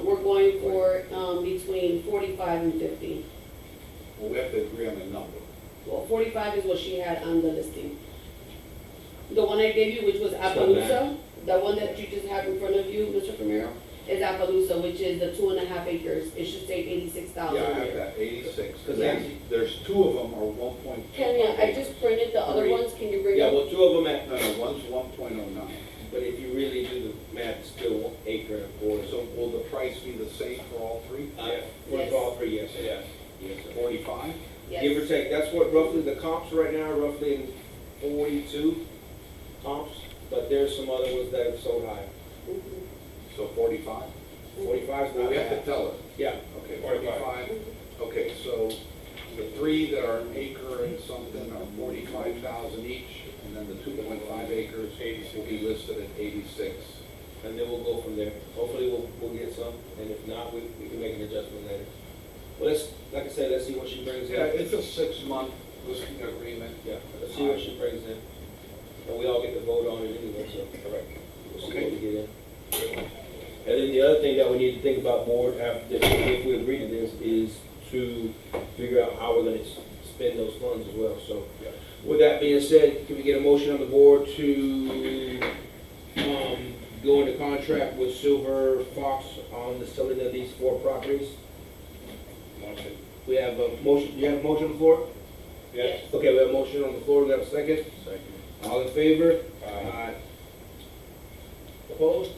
We're going for, between 45 and 50. Well, we have to agree on a number. Well, 45 is what she had on the listing. The one I gave you, which was not Appaloosa, the one that you just have in front of you, Mr. Camaro, is Appaloosa, which is the 2.5 acres. It should say 86,000 Yeah, I have there. that, 86. Because Yeah. There's 2 of them are 1. Kenya, I just printed the other Three. ones, can you bring Yeah, them? well, 2 of them at, No, one's 1.09. but if you really do the math, it's still 1 acre and a quarter. So will the price be the same for all 3? For Yes. all 3, yes, yes. Yes, sir. 45? Give or Yes. take, that's what roughly the comps right now, are roughly in 42 comps, but there's some other ones that have sold higher. Mhm. So 45? 45 is Well, not we have to bad. tell her. Yeah, Okay, 45. 45. Okay, so the 3 that are an acre and something are 45,000 each, and then the 2.5 acres will be listed at 86. and then we'll go from there. Hopefully we'll get some, and if not, we can make an adjustment later. Well, like I said, let's see what she brings Yeah, in. it's a 6-month listing agreement. Yeah, let's see what she brings in. And we all get to vote on it anyway, so. Correct. We'll see what we get in. And then the other thing that we need to think about, board, after, if we agree to this, is to figure out how we're gonna spend those funds as well, so. With that being said, can we get a motion on the board to, go into contract with Silver Fox on the selling of these 4 properties? Motion. We have a motion, do you have a motion on the floor? Yes. Okay, we have a motion on the floor, we have a second? Second. All in favor? Aye. Opposed?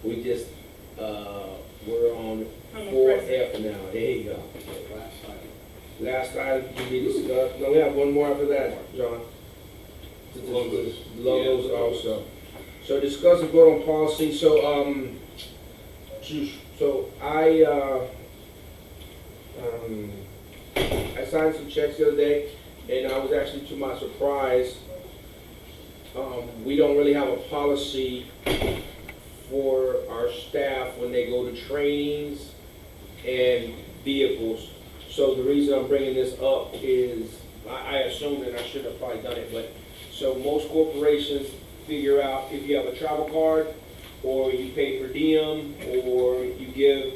We just, we're on 4F now, there you go. Last item. Last item to be discussed, no, we have one more after that, John. Logos. Logos also. So discuss and vote on policy, so, I signed some checks the other day, and I was actually, to my surprise, we don't really have a policy for our staff when they go to trainings and vehicles. So the reason I'm bringing this up is, I assume, and I should have probably done it, but, so most corporations figure out if you have a travel card, or you pay per diem, or you give,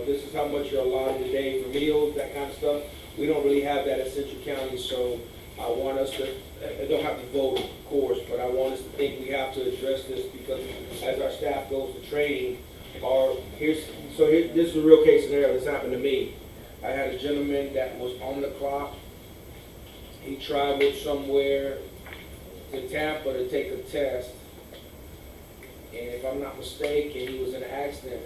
this is how much you're allotted a day for meals, that kind of stuff. We don't really have that at Central County, so I want us to, I don't have to vote, of course, but I want us to think we have to address this, because as our staff goes to training, this is a real case scenario, this happened to me. I had a gentleman that was on the clock. He traveled somewhere to Tampa to take a test. And if I'm not mistaken, he was in an accident.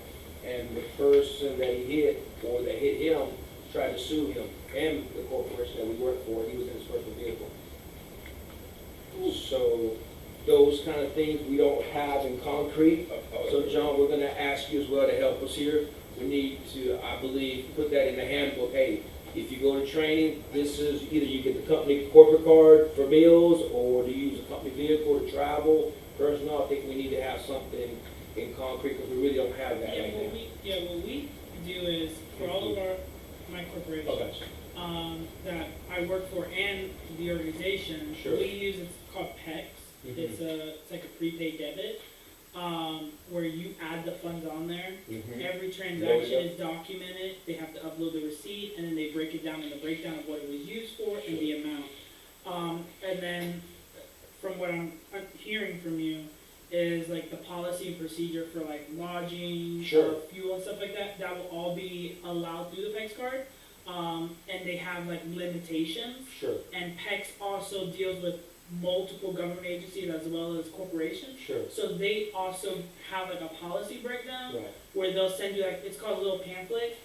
And the person that he hit, or that hit him, tried to sue him and the corporation that we work for. He was in his personal vehicle. So those kind of things we don't have in concrete. So John, we're gonna ask you as well to help us here. We need to, I believe, put that in the handbook. Hey, if you go to training, this is either you get the company corporate card for meals, or to use a company vehicle to travel. Personal, I think we need to have something in concrete, because we really don't have that right now. What we do is, for all of my corporations, Okay. that I work for and the organization, Sure. we use, it's called PEX. Mhm. It's like a prepaid debit, where you add the funds on there. Mhm. Every transaction is documented, they have to upload the receipt, and then they break it down in the breakdown of what it was used for and the amount. And then, from what I'm hearing from you, is like the policy and procedure for like lodging, Sure. fuel and stuff like that, that will all be allowed through the PEX card. And they have like limitations, Sure, and PEX also deals with multiple government agencies as well as corporations. sure. So they also have like a policy breakdown Right. where they'll send you like, it's called a little pamphlet,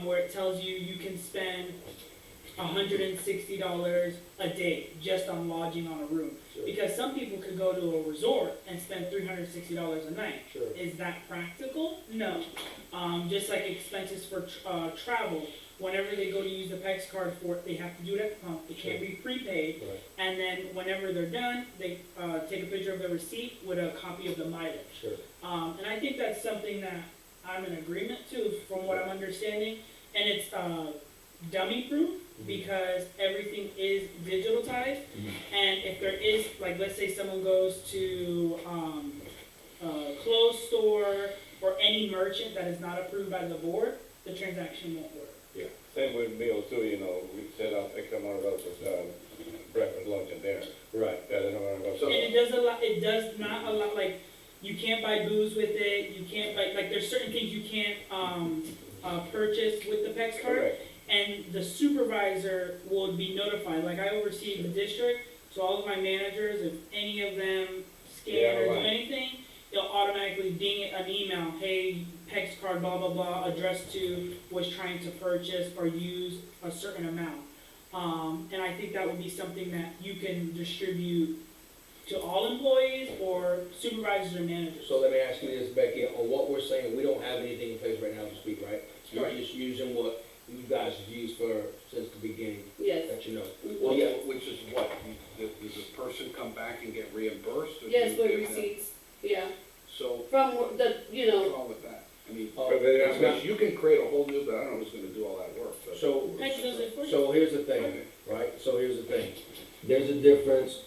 where it tells you you can spend $160 a day just on lodging on a room. Sure. Because some people could go to a resort and spend $360 a night. Sure. Is that practical? No. Just like expenses for travel, whenever they go to use the PEX card for it, they have to do it at the pump. It can't be prepaid. Right. And then whenever they're done, they take a picture of the receipt with a copy of the mileage. Sure. And I think that's something that I'm in agreement to, from what I'm understanding. And it's dummy proof, because everything is digitalized. And if there is, like, let's say someone goes to a clothes store or any merchant that is not approved by the board, the transaction won't work. Same with meals too, you know, we set up X amount of dollars for breakfast, lunch, and dinner. Right. Yeah, they don't want to go. So- And it does not allow, like, you can't buy booze with it, you can't buy, like, there's certain things you can't purchase with the PEX card. Correct. And the supervisor will be notified, like I oversee the district, so all of my managers, if any of them scan or do right. anything, they'll automatically ding an email, hey, PEX card, blah, blah, blah, addressed to, was trying to purchase or use a certain amount. And I think that would be something that you can distribute to all employees or supervisors or managers. So let me ask you this, Becky, on what we're saying, we don't have anything in place right now to speak, right? You're Right. just using what you guys have used for, since the beginning, Yes. that you know. Well, Yeah. which is what, does the person come back and get reimbursed? or do Yes, you with give them- receipts, yeah, So, from the, what's wrong with that? I mean, Oh, that's not- you can create a whole new, but I don't know who's gonna do all that work. but- So, PEX does it for you. so here's the thing, right? So here's the thing. There's a difference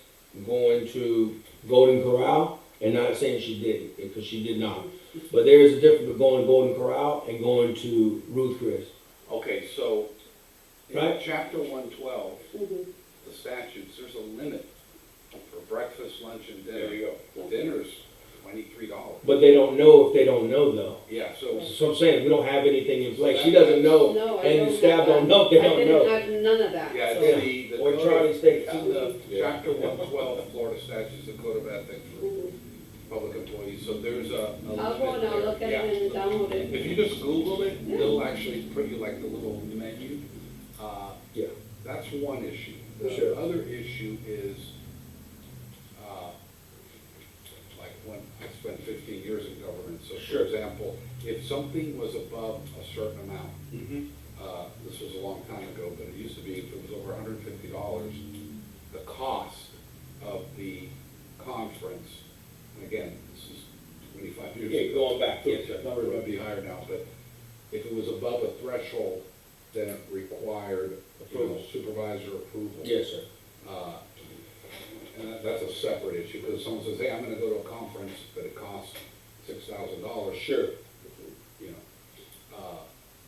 going to Golden Corral, and not saying she didn't, because she did not. But there is a difference between going to Golden Corral and going to Ruth Chris. Okay, so, in Right. chapter 112, Mhm. the statutes, there's a limit for breakfast, lunch, and dinner. There you go. Dinner's $23. But they don't know if they don't know, though. Yeah, so, So I'm saying, we don't have anything in place. She doesn't know, No, I and don't the staff have don't that. know if they I don't didn't know. have none of that, yeah, so. it's the Or code- Charlie State. it's in the chapter 112, Florida statutes, the code of ethics for Mhm. public employees, so there's a limit I'll go and I'll there. look at Yeah. it and download it. If you just Google it, Yeah. they'll actually put you like the little menu. Yeah. That's one issue. The Sure. other issue is, like when I spent 15 years in government, so for Sure. example, if something was above a certain amount, Mhm. this was a long time ago, but it used to be if it was over $150, the cost of the conference, and again, this is 25 years Yeah, ago. going back, so yes, the sir. number would be higher now, but if it was above a threshold, then it required Approval. supervisor approval. Yes, sir. And that's a separate issue, because someone says, hey, I'm gonna go to a conference, but it costs $6,000. Sure. You know,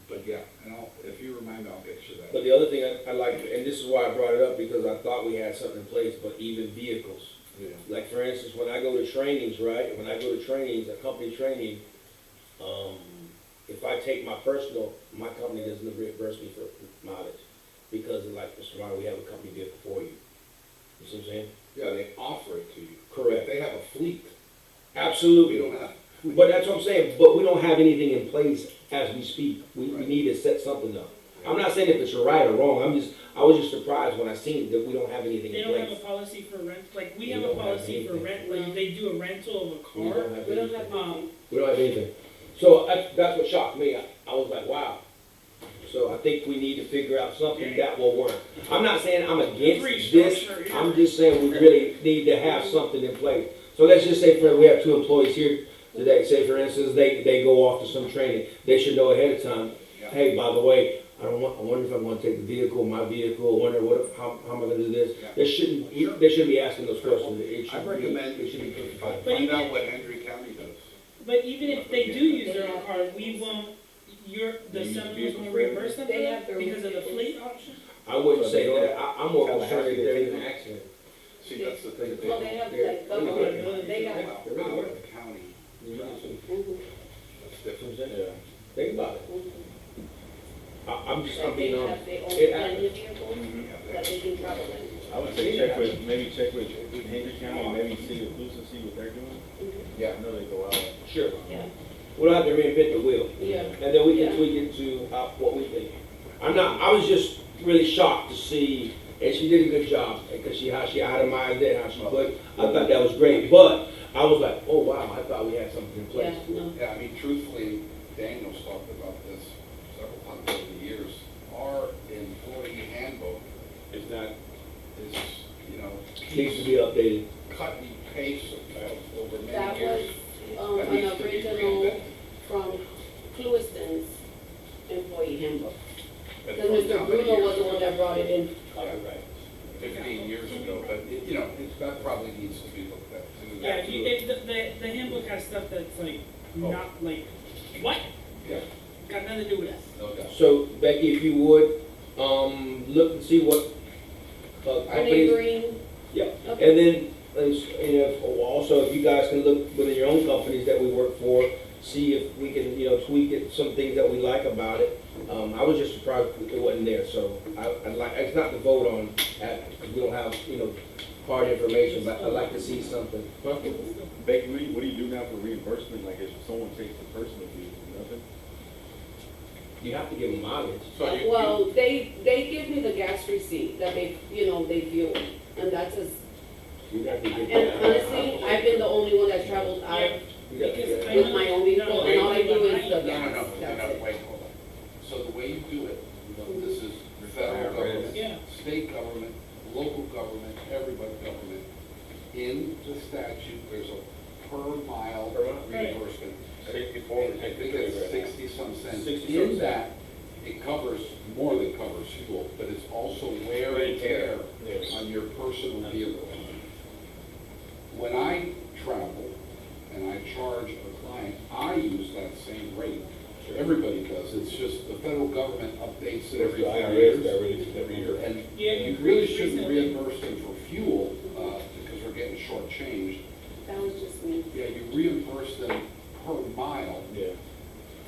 but yeah, and if you remind me, I'll get you that. But the other thing I like, and this is why I brought it up, because I thought we had something in place, but even vehicles. Yeah. Like, for instance, when I go to trainings, right, when I go to trainings, a company training, if if I take my personal, my company doesn't reimburse me for mileage. Because like, Mr. Ryan, we have a company vehicle for you. You see what I'm saying? Yeah, they offer it to you. Correct. They have a fleet. We Absolutely. don't have. But that's what I'm saying, but we don't have anything in place as we speak. We need to set something up. I'm not saying if it's right or wrong, I was just surprised when I seen that we don't have anything They in don't have place. a policy for rent, like, we We have a don't have policy for anything. rent, like, they do a rental of a We car. don't have We don't anything. have, We don't have anything. So that's what shocked me. I was like, wow. So I think we need to figure out something that will work. I'm not saying I'm against this, I'm just saying we really need to have something in place. So let's just say we have 2 employees here today, say for instance, they go off to some training, they should know ahead of time, hey, by the way, I wonder if I want to take the vehicle, my vehicle, I wonder how am I gonna do this? They shouldn't be asking those questions. It should I recommend it should be clarified. But Find even- out what Hendry County does. But even if they do use their own car, we won't, the Seminoles won't reimburse them for They have that their own because of the vehicles. fleet option? I wouldn't say that, I'm more concerned if there's an accident. See, that's the thing. well, they have They're- like government, they have. Well, out of the county, You know, so- Mhm, that's different. Think about it. mhm. I'm just, Like I'm they being have honest. their own It family happens. vehicles Yeah, that they can travel in. I would say check with Hendry County, and maybe see if Lucy, see what they're doing. Yeah, I know they go out. sure. Yeah, We don't have to reinvent the wheel. yeah. And then we can Yeah. tweak it to what we think. I was just really shocked to see, and she did a good job, because how she itemized it, how she put, I thought that was great. But I was like, oh wow, I thought we had something in place. Yeah, no. Yeah, I mean, truthfully, Daniel's talked about this several times over the years. Our employee handbook is that, is, you know, Needs to be updated. cut and paste over That many was, years. an That needs to be original reinvented. from Clewiston's employee handbook. But Because from Mr. how many Bruno years was the one ago? that brought it in. Yeah, right. 15 years ago, but, you know, that probably needs to be looked at too. Yeah, the handbook has stuff that's like, not like, what? Yeah, Got nothing to do with us. no doubt. So Becky, if you would, look and see what Renee companies. Green. Yeah, Okay. and then, also, if you guys can look within your own companies that we work for, see if we can, tweak it, some things that we like about it. I was just surprised it wasn't there, so I'd like, it's not to vote on, because we don't have, hard information, but I'd like to see something. Huh? Becky, what do you do now for reimbursement, like if someone takes the personal vehicle, nothing? You have to give them mileage. So you- Well, they give me the gas receipt that they fuel, and that's as, You have to give and them. honestly, I've been the only one that's traveled out You got to Because give I them. with my own vehicle, and all I do is the No, gas, no, that's it. wait, hold on. So the way you do it, this is federal government, Yeah. state government, local government, everybody government. In the statute, there's a per mile Per mile. reimbursement. I think it's 60-some cents. 60-some In cents. that, it covers, more than covers fuel, but it's also wear and tear Yes. on your personal vehicle. When I travel and I charge a client, I use that same rate. Everybody does, it's just the federal government updates it every 5 years. Every year. And Yeah, you you really increase shouldn't recently. reimburse them for fuel, because we're getting shortchanged. That was just me. Yeah, you reimburse them per mile, Yeah.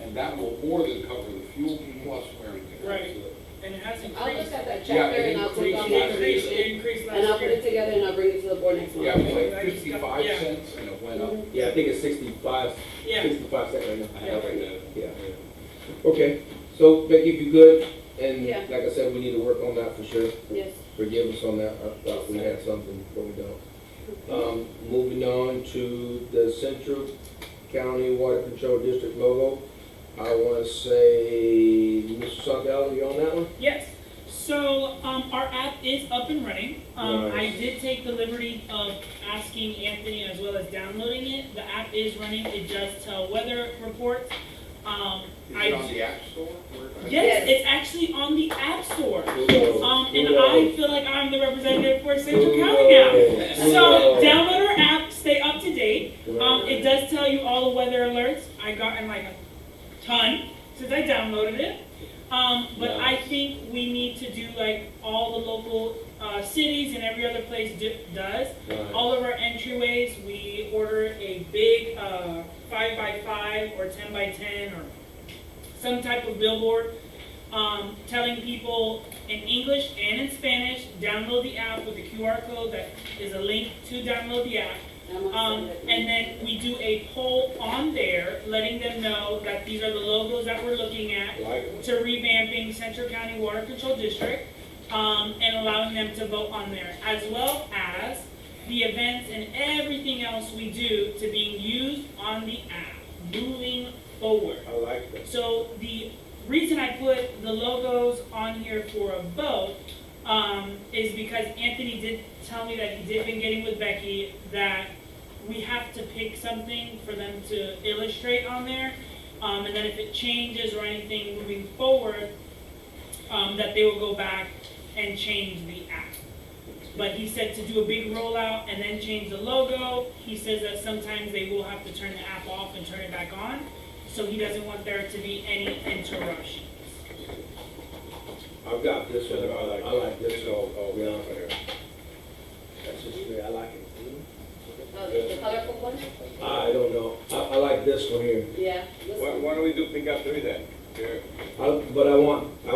and that will more than cover the fuel plus wear and tear. Right, and it has I'll look increased. at that Yeah, chapter it and I'll take off It that increased, receipt, it increased and I'll last put year. it together and I'll bring it to the board next month. Yeah, it was I like just got- 55 yeah. cents, and it went up. Yeah, I think it's 65 Yeah. 65 cents right now. I have right now. Yeah. Okay, so Becky, if you good, and Yeah. like I said, we need to work on that for sure. Yes. Forgive us on that, I thought we had something, but we don't. Moving on to the Central County Water Control District logo. I wanna say, Mr. Santel, you on that one? Yes, so, our app is up and running. I Nice. did take the liberty of asking Anthony as well as downloading it. The app is running, it does tell weather reports. Is it on the App Store? Yes, Yes. it's actually on the App Store. Kudos, And kudos. I feel like I'm the representative for Central County now. Kudos, So kudos. download our app, stay up to date. It does tell you all the weather alerts. I gotten like a ton since I downloaded it. But I Nice. think we need to do like all the local cities and every other place does. Right. All of our entryways, we order a big 5x5 or 10x10 or some type of billboard, telling people in English and in Spanish, download the app with the QR code that is a link to download the app. And then we do a poll on there, letting them know that these are the logos that we're looking at to revamping Central County Water Control District, and allowing them to vote on there, as well as the events and everything else we do to being used on the app, moving forward. I like that. So the reason I put the logos on here for a vote is because Anthony did tell me that he did been getting with Becky that we have to pick something for them to illustrate on there, and then if it changes or anything moving forward, that they will go back and change the app. But he said to do a big rollout and then change the logo. He says that sometimes they will have to turn the app off and turn it back on, so he doesn't want there to be any interruptions. I've got this one, I like this one. Yeah. That's just me, I like it. The colorful one? I don't know, I like this one here. Yeah. this one. Why don't we do pick up 3 then? Here. But I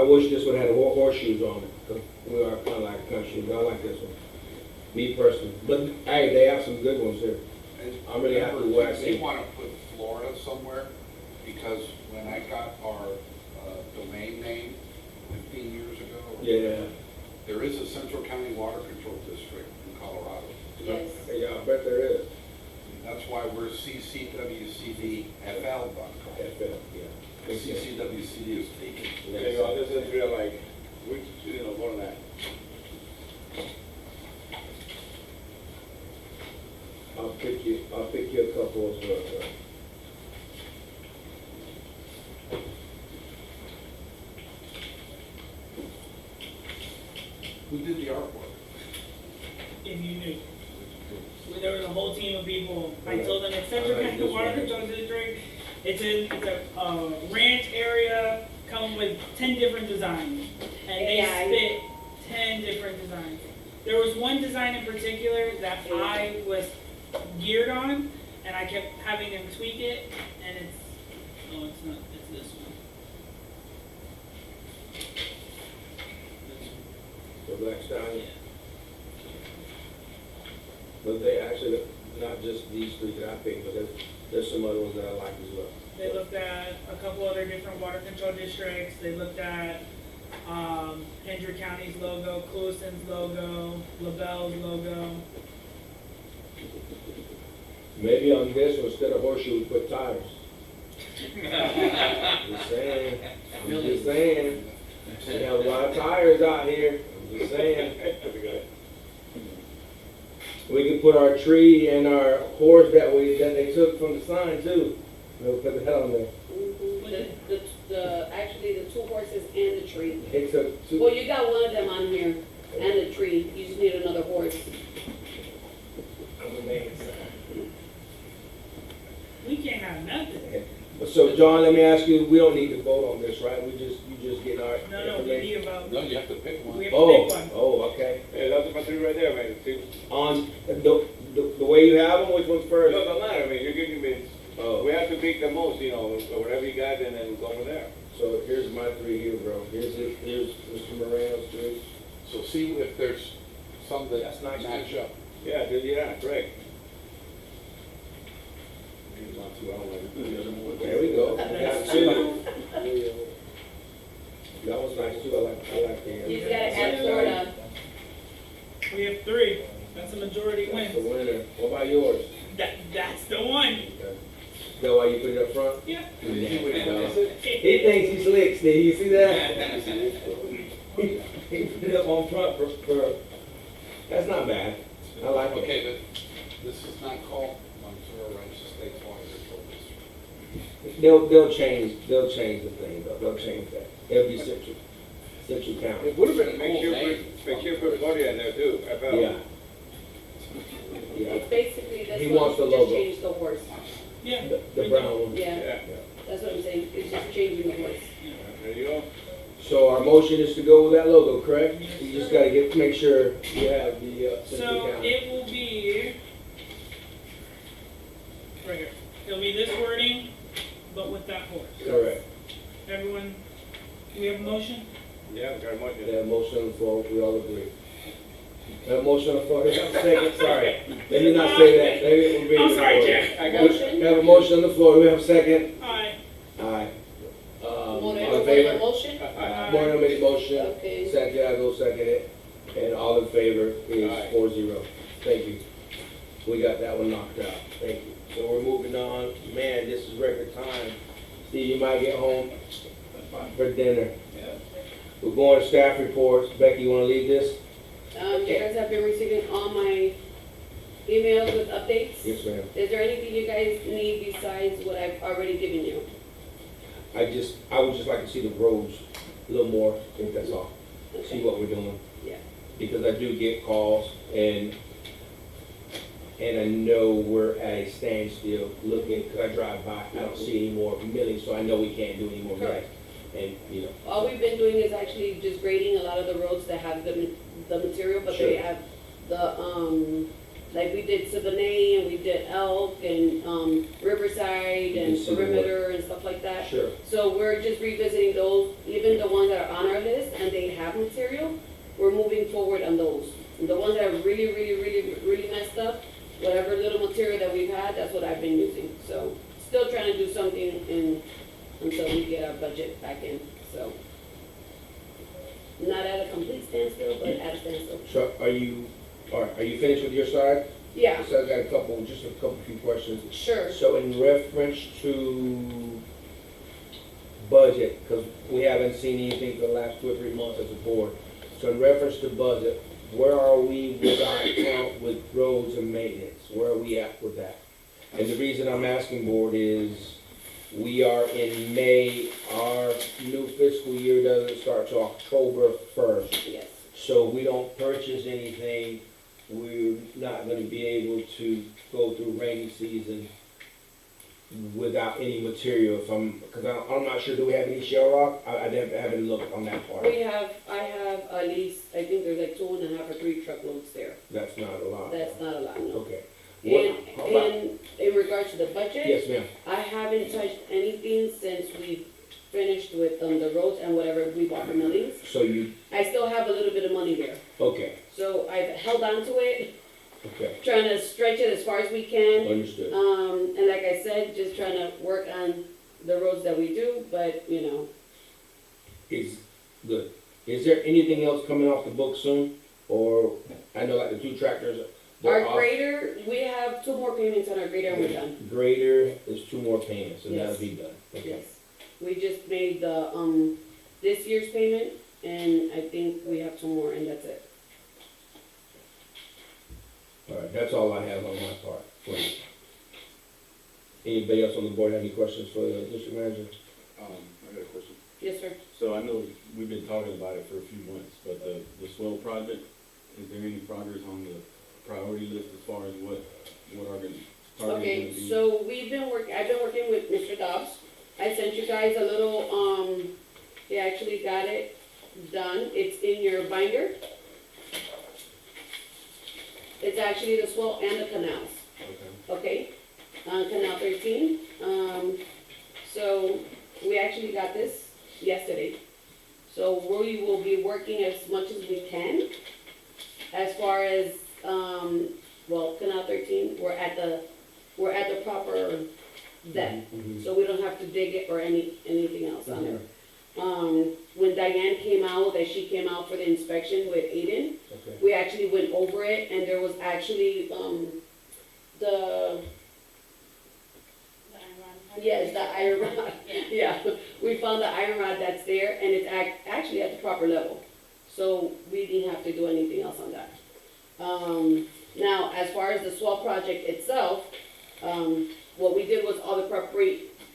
wish this one had horseshoes on it, 'cause we are kinda like country, but I like this one. Me personally, but hey, they have some good ones here. I'm really happy with what I see. They want to put Florida somewhere, because when I got our domain name 15 years ago, Yeah, there is a Central County Water Control District in Colorado. Yes. yeah, I bet there is. That's why we're ccwcdfl.com. FL, yeah. The CCWCD is taken. Okay, well, this is real like, which, more than that. I'll pick you a couple as well. Who did the artwork? If you knew. There was a whole team of people. I told them it's Central I like County this Water one. Control District. It's a ranch area coming with 10 different designs. And they AI. spit 10 different designs. There was one design in particular that I was geared on, and I kept having them tweak it, and it's not, it's this one. The Black Stallion. But they actually, not just these 3 that I picked, but there's some other ones that I like as well. They looked at a couple other different water control districts. They looked at Hendrick County's logo, Clewiston's logo, LaBelle's logo. Maybe on this one, instead of horseshoe, we put tires. Just saying, I'm just saying. We have a lot of tires out here, I'm just saying. We could put our tree and our horse that they took from the sign too. We'll put that on there. Actually, the 2 horses and the tree. It took 2. Well, you got one of them on here, and the tree. You just need another horse. I'm gonna make it. We can't have nothing. So, John, let me ask you, we don't need to vote on this, right? You just get our No, we information. need about, No, you have to pick we one. have to pick one. Oh, okay. Yeah, that's the 3 right there, man. See? On the way you have them, which one's first? No, no matter, I mean, you're giving me, Oh, we have to pick the most, whatever you got, and then go from there. so here's my 3 here, bro. Here's Mr. Morano's 3. So see if there's some that That's nice. match up. Yeah, correct. There we go. We got 2. That was nice too. I like the. You just gotta add Florida. We have 3. That's a majority That's the win. winner. What about yours? That's the one. Okay. Is that why you put it up front? Yeah. He thinks he's slick, Steve. You see that? He put it up on front for. That's not bad. I like it. Okay, but this is not called Montero Ranch State Water Control District. They'll change the thing though. They'll change that. It'll be Central County. It would have been a Make cool sure, name. make sure put Claudia in there too, FL. Yeah. Yeah. It's basically, this He one, wants the just logo. change the horse. Yeah. The brown one. Yeah, Yeah, that's what I'm saying. It's just changing the horse. there you go. So our motion is to go with that logo, correct? You just gotta make sure you have the Central So County. it will be right here. It'll be this wording, but with that horse. Correct. Everyone, do we have a motion? Yeah, we got a We motion. have a motion on the floor, we all agree. We have a motion on the floor, we have a second, sorry. Let me not say that, let me, we're being I'm sorry, recorded. Jack. I got Motion? We have a motion on the floor, do we have a second? Aye. Aye. All Moreno in made a favor? motion? Moreno made a motion, Okay. Santiago seconded it, and all in favor is Aye. 4-0. Thank you. We got that one knocked out, thank you. So we're moving on, man, this is record time. Steve, you might get home for dinner. Yeah. We're going to staff reports, Becky, you wanna lead this? You guys have been receiving all my emails with updates? Yes, ma'am. Is there anything you guys need besides what I've already given you? I would just like to see the roads a little more, I think that's all. See Okay. what we're doing. Yeah. Because I do get calls and I know we're at a standstill looking, because I drive by, I don't see any more milling, so I know we can't do any more milling. Correct. And, you know, All we've been doing is actually just grading a lot of the roads that have the material, but they Sure. have like we did Siboney and we did Elk and, Riverside You and can see the Perimeter and stuff like that. sure, So we're just revisiting those, even the ones that are on our list and they have material, we're moving forward on those. The ones that are really messed up, whatever little material that we've had, that's what I've been using. So still trying to do something until we get our budget back in, so. Not at a complete standstill, but at a standstill. so are you finished with your side? Yeah, So I've got just a couple few questions. sure. So in reference to budget, because we haven't seen anything for the last 2 or 3 months as a board. So in reference to budget, where are we with our account with roads and maintenance? Where are we at with that? And the reason I'm asking board is, we are in May, our new fiscal year doesn't start till October 1st. Yes, So we don't purchase anything, we're not gonna be able to go through rainy season without any material, because I'm not sure, do we have any shell rock? I haven't looked on that part. I have at least, I think there's like 2.5 or 3 truckloads there. That's not a lot. That's not a lot, no. Okay. What, how about, And in regards to the budget, yes, ma'am, I haven't touched anything since we finished with the roads and whatever we bought for millings. so you, I still have a little bit of money there, okay, so I've held on to it, okay, trying to stretch it as far as we can. understood. And like I said, just trying to work on the roads that we do, but, you know, Is, good. Is there anything else coming off the book soon? Or, I know like the 2 tractors, they're our off. grader, we have 2 more payments on our grader and we're done. Grader is 2 more payments, and that'll Yes. be done. Okay. Yes. We just made the, this year's payment, and I think we have 2 more, and that's it. All right, that's all I have on my part for you. Anybody else on the board have any questions for the district manager? I got a question. Yes, sir. So I know we've been talking about it for a few months, but the swell project, is there any progress on the priority list as far as what our target is gonna Okay, be? so I've been working with Mr. Dobbs. I sent you guys a little, he actually got it done. It's in your binder. It's actually the swell and the canals. Okay. Okay, Canal 13. So we actually got this yesterday. So we will be working as much as we can. As far as, Canal 13, we're at the proper depth. Mhm. So we don't have to dig it or anything else on there. When Diane came out, as she came out for the inspection with Aiden, Okay. we actually went over it, and there was actually, yes, the iron rod. Yeah, we found the iron rod that's there, and it's actually at the proper level. So we didn't have to do anything else on that. Now, as far as the swell project itself, what we did was all the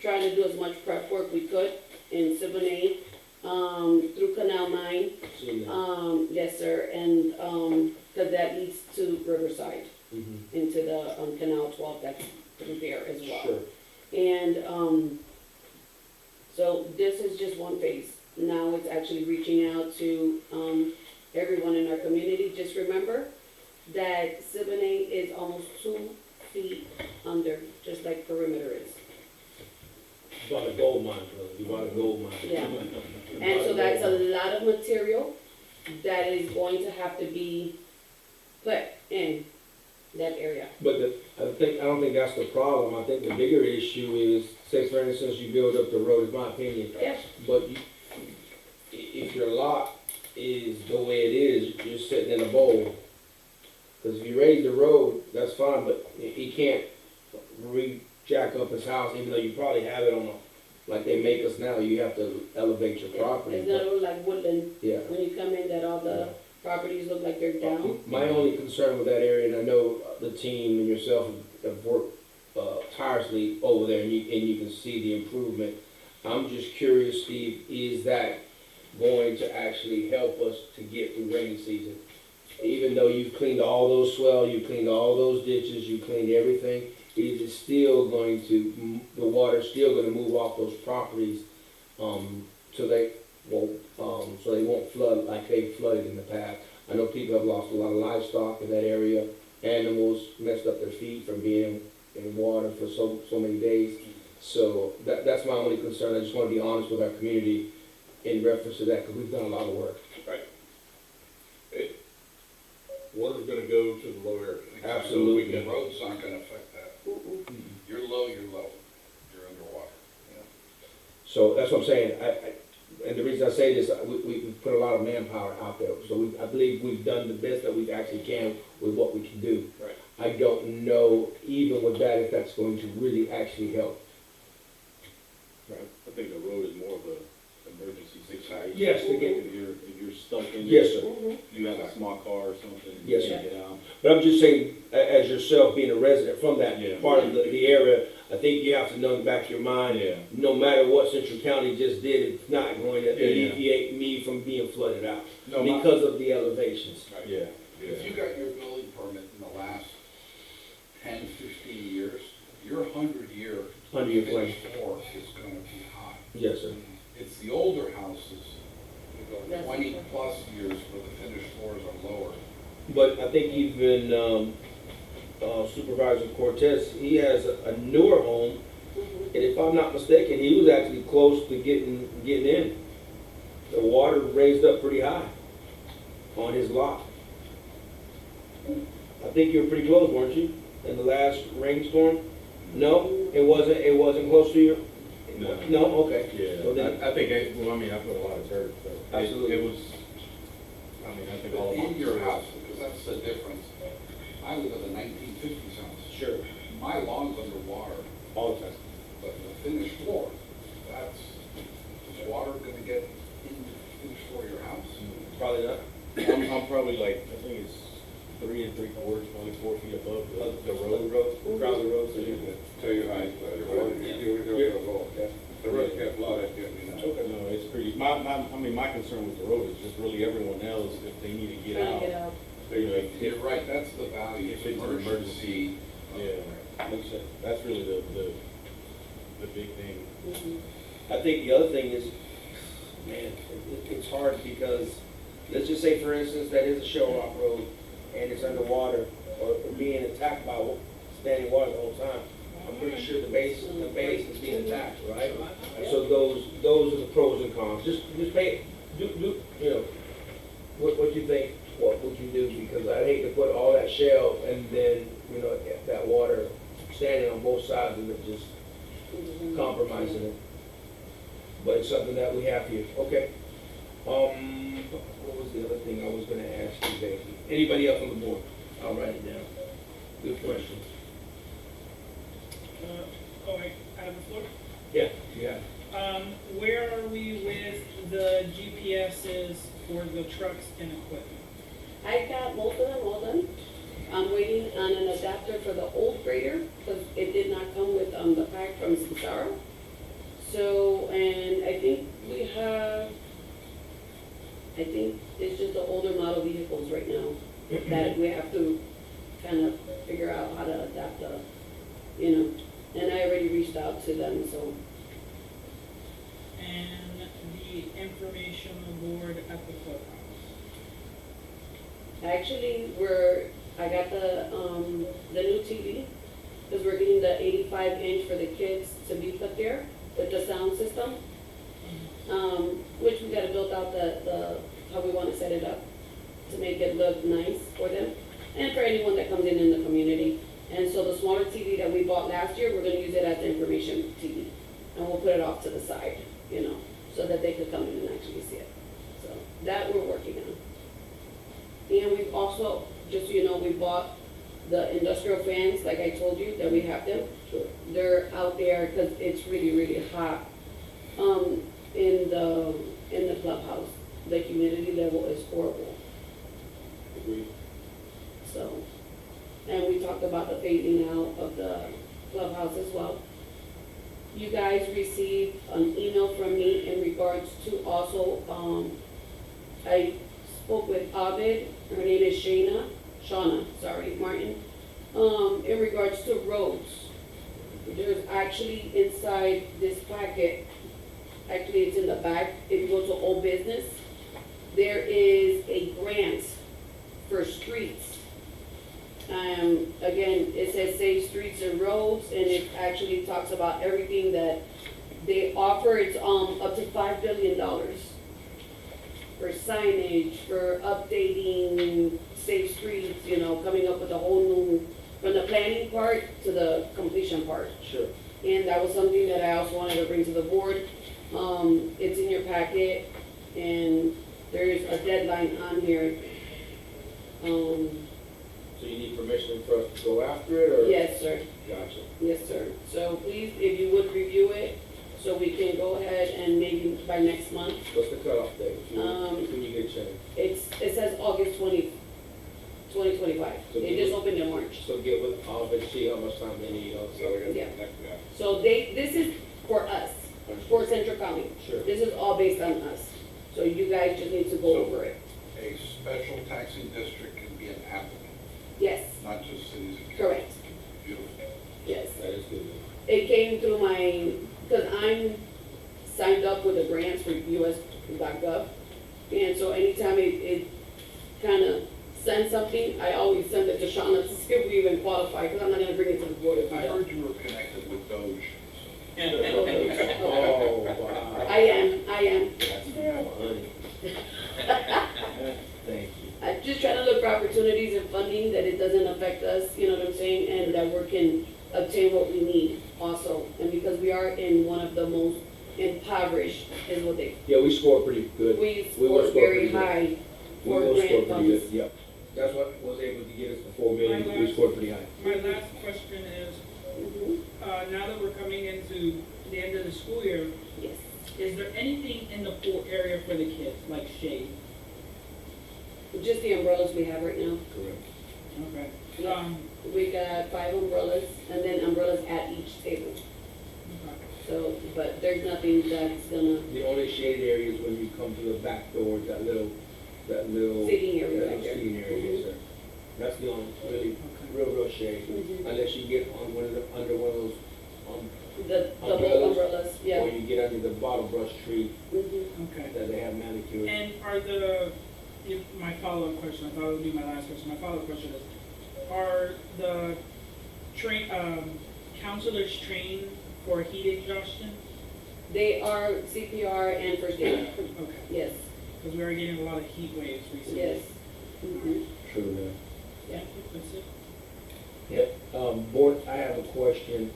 trying to do as much prep work we could in Siboney, through Canal 9. Seen that. Yes, sir, and, cause that leads to Riverside, Mhm. into the, Canal 12, that's through there as well. Sure. And, so this is just one phase. Now it's actually reaching out to, everyone in our community. Just remember that Siboney is almost 2 feet under, just like Perimeter is. You bought a gold mine, brother. You bought a gold mine. Yeah. And so that's a lot of material that is going to have to be put in that area. But I don't think that's the problem. I think the bigger issue is, say for instance, you build up the road, is my opinion. Yeah. But if your lot is the way it is, you're sitting in a bowl. Because if you raise the road, that's fine, but he can't jack up his house, even though you probably have it on a, like they make us now, you have to elevate your property. It's not like woodland, Yeah. when you come in, that all the properties look like they're down. My only concern with that area, and I know the team and yourself have worked tirelessly over there, and you can see the improvement. I'm just curious, Steve, is that going to actually help us to get through rainy season? Even though you've cleaned all those swell, you've cleaned all those ditches, you cleaned everything, is it still going to, the water's still gonna move off those properties, so they won't flood like they flooded in the past? I know people have lost a lot of livestock in that area, animals messed up their feet from being in water for so many days. So that's my only concern. I just wanna be honest with our community in reference to that, because we've done a lot of work. Water's gonna go to the low area. Absolutely. The roads aren't gonna affect that. You're low, you're underwater. So that's what I'm saying. And the reason I say this, we put a lot of manpower out there. So I believe we've done the best that we actually can with what we can do. Right. I don't know, even with that, if that's going to really actually help. I think the road is more of a emergency situation. Yes, to get- If you're stuck in. Yes, sir. You have a small car or something. Yes, you sir. can't get out. But I'm just saying, as yourself being a resident from that Yeah. part of the area, I think you have to know in the back of your mind, Yeah. no matter what Central County just did, it's not going to Yeah, yeah. alleviate me from being flooded out No, because of the elevations. Yeah. If you got your building permit in the last 10, 15 years, your 100-year 100-year plan. finished floor is gonna be high. Yes, sir. It's the older houses, you go That's 20-plus years where the finished floors are lower. But I think even Supervisor Cortez, he has a newer home, and if I'm not mistaken, he was actually close to getting in. The water raised up pretty high on his lot. I think you were pretty close, weren't you, in the last rainstorm? No, it wasn't close to you? No. No, okay. So Yeah, then, I think, I put a lot of dirt, so. Absolutely. It was, I think all of In your house, because that's the difference. I live in the 1950s house. sure, My lawn's underwater, all the time. but the finished floor, is water gonna get in the finished floor of your house? Probably not. I'm probably like, I think it's 3 3/4, only 4 feet above the road. Crown the road, so you Tell you how, the road kept flooded, No, it's pretty, my concern with the road is just really everyone else, if they need to get Trying out. to get out. You know, You're right, that's the value. If it's an emergency, yeah, that's really the big thing. Mhm. I think the other thing is, man, it's hard because, let's just say for instance, that is a shell rock road and it's underwater or being attacked by standing water the whole time. I'm pretty sure the base is being attacked, right? So those are the pros and cons. Just pay, do, you know, what you think, what would you do? Because I hate to put all that shell and then, you know, that water standing on both sides of it, just compromising it. But it's something that we have here. Okay. What was the other thing I was gonna ask you, Becky? Anybody else on the board? I'll write it down. Good question. I have the floor. Yeah, yeah. Where are we with the GPSs for the trucks and equipment? I got most of them all done. I'm waiting on an adapter for the old grader, because it did not come with, the pack from Samsara. So, and I think it's just the older model vehicles right now that we have to kind of figure out how to adapt the, you know, and I already reached out to them, so. And the informational board at the courthouse. Actually, I got the new TV, because we're getting the 85-inch for the kids to be put there. with the sound system. Which we gotta build out the, how we wanna set it up to make it look nice for them and for anyone that comes in the community. And so the smaller TV that we bought last year, we're gonna use it as the information TV. And we'll put it off to the side, you know, so that they could come in and actually see it. So that we're working on. And we've also, just so you know, we bought the industrial fans, like I told you, that we have them. Sure. They're out there because it's really, really hot, in the clubhouse. The humidity level is horrible, Agreed. so. And we talked about the phasing out of the clubhouse as well. You guys received an email from me in regards to also, I spoke with Ovid, her name is Shauna, Martin, in regards to roads. There's actually inside this packet, actually it's in the back, if you go to old business, there is a grant for streets. Again, it says Safe Streets and Roads, and it actually talks about everything that they offer. It's up to $5 billion for signage, for updating safe streets, you know, coming up with a whole new, from the planning part to the completion part. Sure. And that was something that I also wanted to bring to the board. It's in your packet, and there's a deadline on here. So you need permission for us to go after it, or? Yes, sir. Gotcha. Yes, sir. So please, if you would review it, so we can go ahead and maybe by next month. What's the cutoff date? When you get a chance? It says August 2025. So It just opened in March. So get with Alvin, see how much time they need, also. Yeah. So this is for us, for Central County. Sure. This is all based on us. So you guys just need to go over it. A special taxing district can be an applicant, Yes, not just cities and counties. correct. Beautiful. Yes. That is good. It came through my, because I'm signed up with the grants for US.gov. And so anytime it kind of sends something, I always send it to Shauna to see if we even qualify, because I'm not gonna bring it to the board if we I don't. heard you were connected with Doge. Oh, wow. I am. That's funny. Thank you. I just try to look for opportunities and funding that it doesn't affect us, you know what I'm saying? And that we can obtain what we need also. And because we are in one of the most impoverished, is what they, Yeah, we scored pretty good. we will score score very pretty good. high We for will score grant pretty good, funds. yep. That's what was able to get us the 4 million, we scored pretty high. My last question is, Mhm. now that we're coming into the end of the school year, Yes. is there anything in the pool area for the kids, like shade? Just the umbrellas we have right now. Correct. Okay. Yeah. We got 5 umbrellas and then umbrellas at each table. Okay. So, but there's nothing that's gonna, The only shaded area is when you come to the back door, that little. Sitting area that right little there. Sitting area, yes, sir. That's the only really, real shade. Mhm. Unless you get on one of the, under one of those, the double Umbrellas? umbrellas, yeah. or you get under the bottle brush tree Mhm. Okay. that they have manicured. And my follow-up question, I thought it would be my last question, my follow-up question is, are the counselors trained for heat exhaustion? They are CPR and first aid. Okay, Yes, because we are getting a lot of heat waves recently. yes. Mhm. True enough. Yeah. That's it? Yep. Board, I have a question.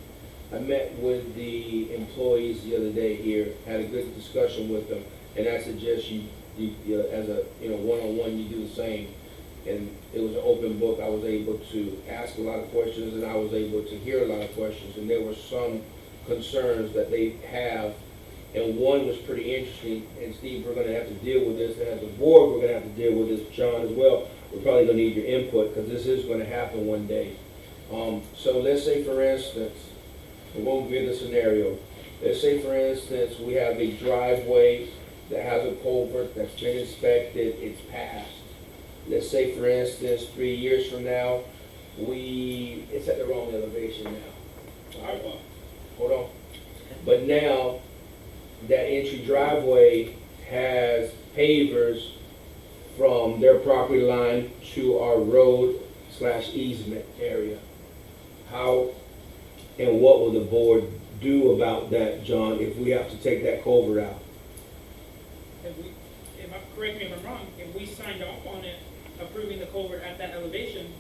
I met with the employees the other day here, had a good discussion with them, and I suggest you as a, one-on-one, you do the same. And it was an open book. I was able to ask a lot of questions, and I was able to hear a lot of questions, and there were some concerns that they have. And one was pretty interesting, and Steve, we're gonna have to deal with this, and as a board, we're gonna have to deal with this, John, as well. We're probably gonna need your input, because this is gonna happen one day. So let's say, for instance, it won't be the scenario. Let's say, for instance, we have a driveway that has a culvert that's been inspected, it's passed. Let's say, for instance, 3 years from now, it's at the wrong elevation now. Hold on. But now, that entry driveway has pavers from their property line to our road/easement area. How and what will the board do about that, John, if we have to take that culvert out? Correct me if I'm wrong, if we signed off on it, approving the culvert at that elevation,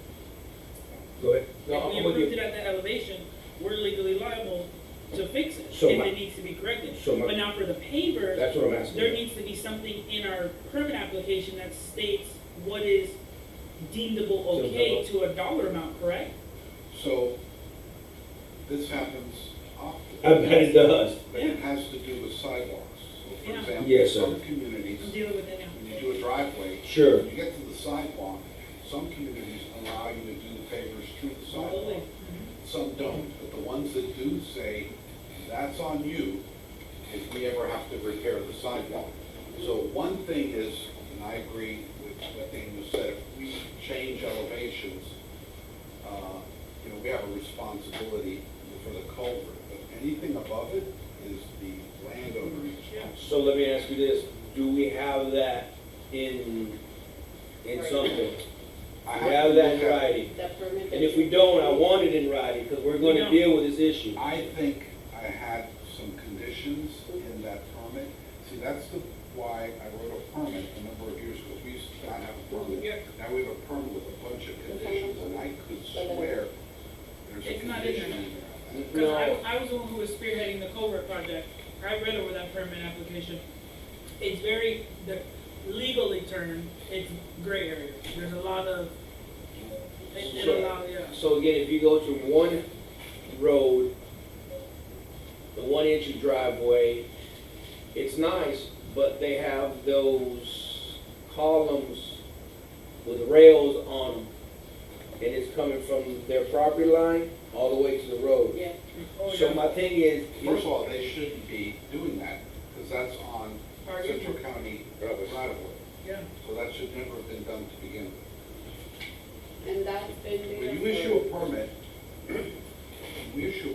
Go ahead. if we approved it at that elevation, we're legally liable to fix it, So if my- it needs to be corrected. so my- But now for the pavers, That's what I'm asking. there needs to be something in our permit application that states what is deemable okay to a dollar amount, correct? So, this happens often. I bet it does. But it has to do with sidewalks. So for Yeah. example, Yes, sir. some communities, I'm dealing with it now. when you do a driveway, Sure. when you get to the sidewalk, some communities allow you to do the pavers through the All the way. sidewalk. Some don't, but the ones that do say, that's on you if we ever have to repair the sidewalk. So one thing is, and I agree with what Daniel said, if we change elevations, we have a responsibility for the culvert, but anything above it is the landowner's responsibility. So let me ask you this, do we have that in something? I We have have to that look in at- writing? That permit. And if we don't, I want it in writing, because we're We gonna don't. deal with this issue. I think I had some conditions in that permit. See, that's why I wrote a permit a number of years ago. We used to not have a permit. Yeah. Now we have a permit with a bunch of conditions, and I could swear there's a It's not in condition there. in there. Because No. I was the one who was spearheading the culvert project. I read over that permit application. It's very, the legally termed, it's gray area. There's a lot of, it allows, yeah. So again, if you go to one road, the 1 inch driveway, it's nice, but they have those columns with rails on them. And it's coming from their property line all the way to the road. Yeah. Oh, So yeah. my thing is, First of all, they shouldn't be doing that, because that's on Parking. Central County right of way. Yeah. So that should never have been done to begin with. And that's been there. When you issue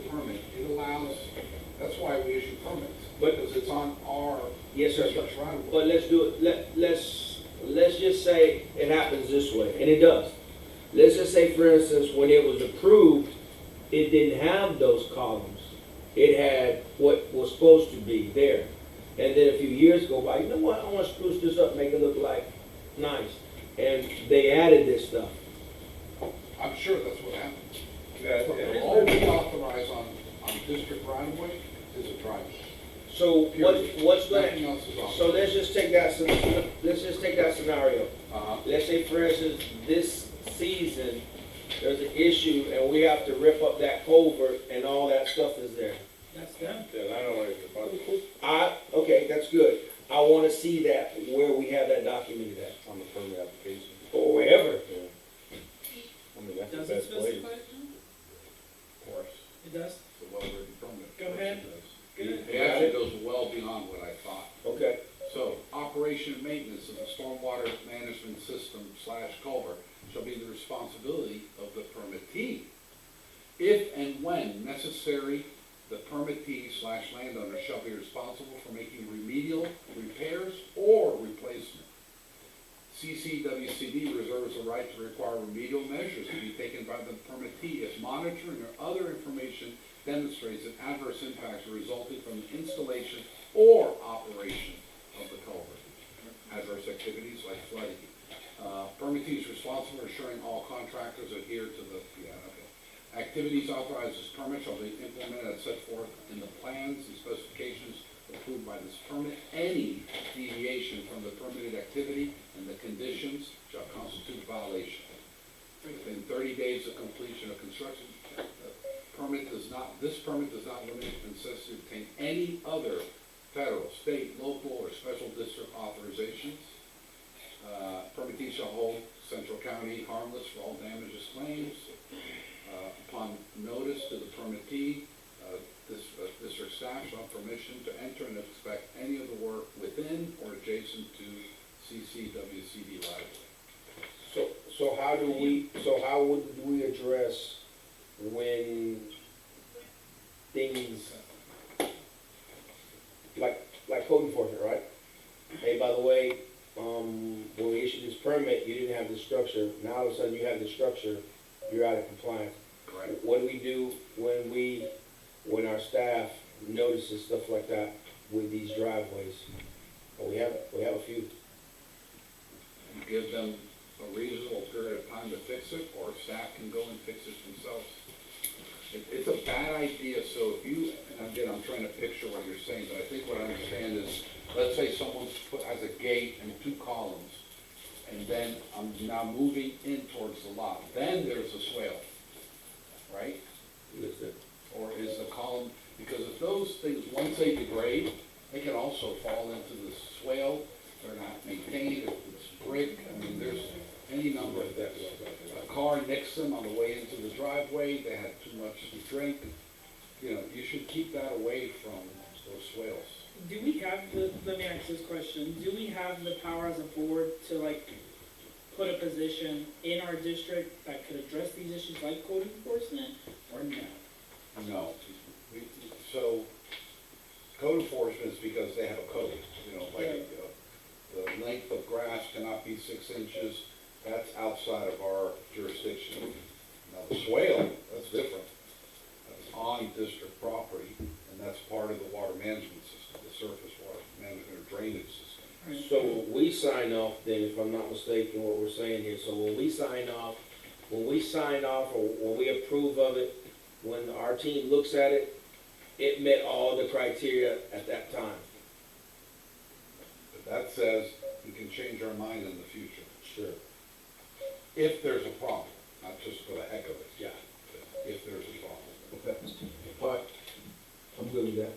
a permit, it allows, that's why we issue permits, because it's on our yes, sir, district's right of way. but let's do it, let's just say it happens this way, and it does. Let's just say, for instance, when it was approved, it didn't have those columns. It had what was supposed to be there. And then a few years go by, you know what, I want to spruce this up, make it look like nice. And they added this stuff. I'm sure that's what happened. Yeah, All we authorize on district right of way is a driveway. So what's Nothing gonna, else is authorized. so let's just take that scenario. Let's say, for instance, this season, there's an issue and we have to rip up that culvert and all that stuff is there. That's them. Yeah, I don't know if Okay, that's good. I want to see that, where we have that documented at, on the permit application. or wherever. I mean, that's the Does it best place. specify it? Of course. It does? It's a well-written permit. Go ahead. Good. It actually goes well beyond what I thought. Okay, So, operation and maintenance of the stormwater management system / culvert shall be the responsibility of the permittee. If and when necessary, the permittee / landowner shall be responsible for making remedial repairs or replacement. CCWCD reserves the right to require remedial measures to be taken by the permittee if monitoring or other information demonstrates that adverse impacts are resulting from the installation or operation of the culvert. Adverse activities like flooding. Permittee is responsible for ensuring all contractors adhere to the, Activities authorized as permit shall be implemented as set forth in the plans and specifications approved by this permit. Any deviation from the permitted activity and the conditions shall constitute violation. Within 30 days of completion of construction, this permit does not limit the necessity to obtain any other federal, state, local, or special district authorizations. Permittee shall hold Central County harmless for all damages claims. Upon notice to the permittee, district staff shall have permission to enter and inspect any of the work within or adjacent to CCWCD right of way. so how would we address when things, like code enforcement, right? Hey, by the way, when we issued this permit, you didn't have the structure, now all of a sudden you have the structure, you're out of compliance. Correct. What do we do when we when our staff notices stuff like that with these driveways. But we have a few. Give them a reasonable period of time to fix it, or staff can go and fix it themselves. It's a bad idea, so if you, and again, I'm trying to picture what you're saying, but I think what I understand is, let's say someone has a gate and 2 columns, and then I'm now moving in towards the lot, then there's a swale, right? Or is the column, because if those things, once they degrade, they can also fall into the swale, they're not maintained, if it's brick, I mean, there's any number of that. A car nicks them on the way into the driveway, they had too much to drink, you know, you should keep that away from those swales. Do we have let me ask this question, do we have the power as a board to like put a position in our district that could address these issues like code enforcement, or no? No, so code enforcement is because they have a code, you know, like, the length of grass cannot be 6 inches, that's outside of our jurisdiction. Now, the swale, that's different, that's on district property, and that's part of the water management system, the surface water management or drainage system. So when we sign off, then, if I'm not mistaken, what we're saying here, so when we sign off, or when we approve of it, when our team looks at it, it met all the criteria at that time. But that says we can change our mind in the future, Sure. if there's a problem, not just for the heck of it. Yeah. If there's a problem. Okay. All right. I'm good with that.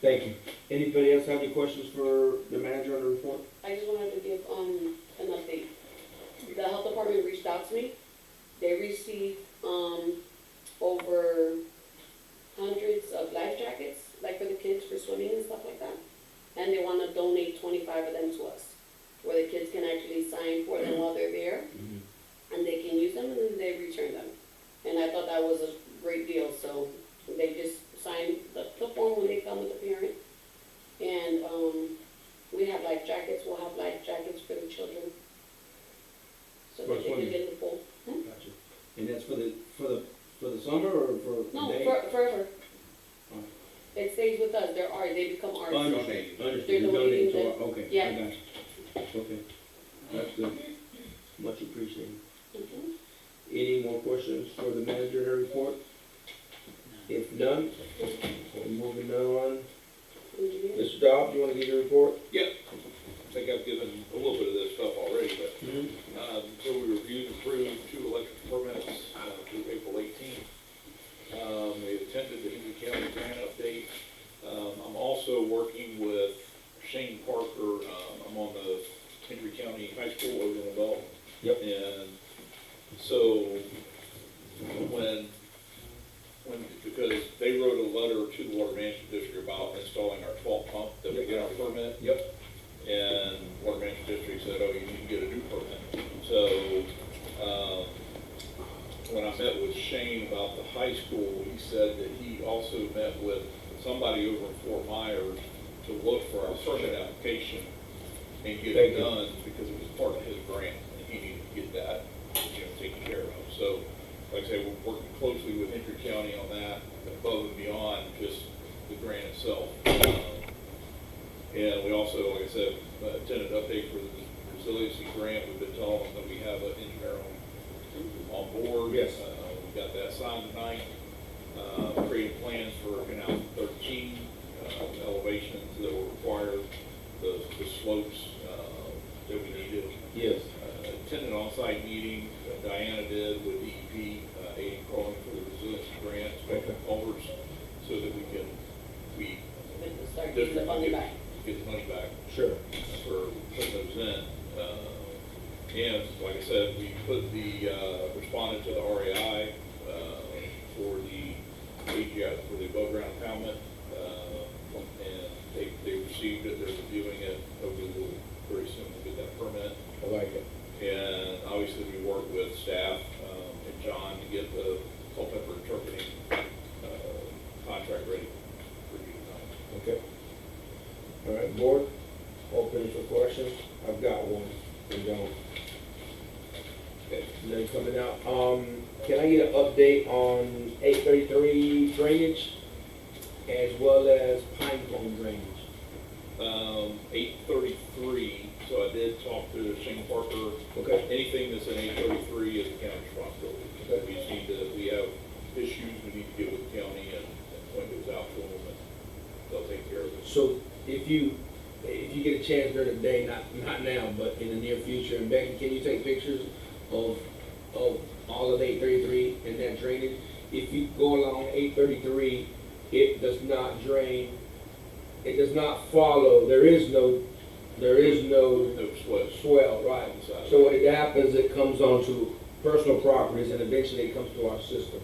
Thank you. Anybody else have any questions for the manager on the report? I just wanted to give, an update. The health department reached out to me. They received, over hundreds of life jackets, like for the kids for swimming and stuff like that. And they wanna donate 25 of them to us, where the kids can actually sign for them while they're there, and they can use them and then they return them. And I thought that was a great deal, so they just signed the form when they come with the parent. And, we have life jackets, we'll have life jackets for the children. So For that they can swimming? get in the pool. Gotcha. And that's for the summer or for No, the day? forever. Oh. It stays with us, they become ours. Understood. They're You donating donate to them. our, okay, I Yeah. got you. Okay. That's good. Much appreciated. Mhm. Any more questions for the manager in her report? If none, we're moving on. Engineer? Mr. Dobb, you wanna give your report? Yeah, I think I've given a little bit of this stuff already, but, so we reviewed and approved 2 electric permits, through April 18th. We attended the Henry County grant update. I'm also working with Shane Parker, I'm on the Henry County High School over in Bell. Yep. And so, because they wrote a letter to the Water Management District about installing our 12 pump that we get our permit. Yep. And Water Management District said, oh, you need to get a new permit. So, when I met with Shane about the high school, he said that he also met with somebody over in Fort Myers to look for our permit application and get Thank it you. done, because it was part of his grant, and he needed to get that, taken care of. So, like I say, we're working closely with Henry County on that, above and beyond just the grant itself. And we also, like I said, attended an update for the resiliency grant. We've been telling them that we have an engineer on board. Yes. We got that signed tonight. Creating plans for Canal 13, elevations that will require the slopes that we needed. Yes. Attended an on-site meeting, Diana did with DEP, aiding calling for the resiliency grant, Okay. culverts, so that we Start getting the funding back. get the money back Sure. for putting those in. And like I said, we put responded to the RAI, for the AGI, for the above ground impoundment. And they received it, they're reviewing it, hopefully we'll very soon we'll get that permit. I like it. And obviously we work with staff, and John to get the Culpeper interpreting, contract ready for you tonight. Okay. All right, board, open for questions. I've got one. We don't. Okay, none coming out. Can I get an update on 833 drainage as well as Pine Cone drainage? 833, so I did talk to Shane Parker. Okay. Anything that's in 833 is the county's responsibility. Okay. We just need to, we have issues we need to get with the county and point those out to them, and they'll take care of it. So if you get a chance during the day, not now, but in the near future, and Becky, can you take pictures of all of 833 and that drainage? If you go along 833, it does not drain, it does not follow, there is no No sweat. swell, right? Inside. So what it happens, it comes onto personal properties and eventually it comes to our system.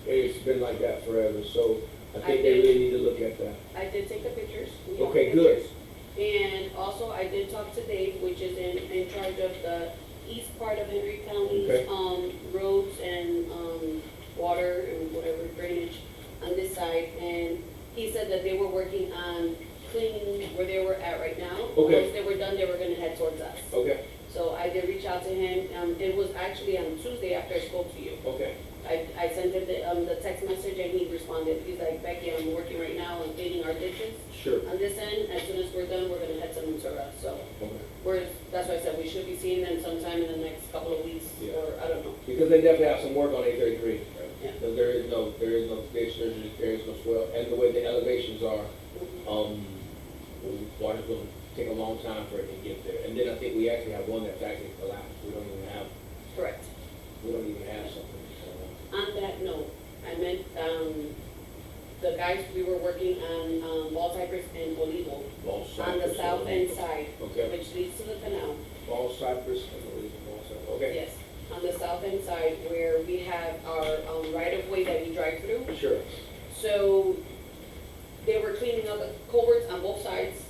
It's been like that forever, so I think they really need to look at that. I did take the pictures. We have Okay, the good. pictures. And also, I did talk to Dave, which is in charge of the east part of Henry County's, Okay. roads and, water and whatever drainage on this side. And he said that they were working on cleaning where they were at right now. Okay. Once they were done, they were gonna head towards us. Okay, So I did reach out to him. It was actually on Tuesday after I spoke to you. okay, I sent him the text message and he responded. He's like, Becky, I'm working right now on cleaning our ditches sure. on this end. As soon as we're done, we're gonna head to Montserrat. So Okay. that's why I said we should be seeing them sometime in the next couple of weeks, Yeah. or I don't know. Because they definitely have some work on 833. Yeah. But there is no ditch, there is no swell, and the way the elevations are, water's gonna take a long time for it to get there. And then I think we actually have one that's actually collapsed, we don't even have something. On that note, I meant, the guys, we were working on, Ball Cypress and Olivo Ball on Cypress. the south end side, Okay, which leads to the canal. Ball Cypress, and what is it, Ball Cypress, okay. Yes, on the south end side where we have our, right of way that we drive through. Sure, So they were cleaning up the culverts on both sides.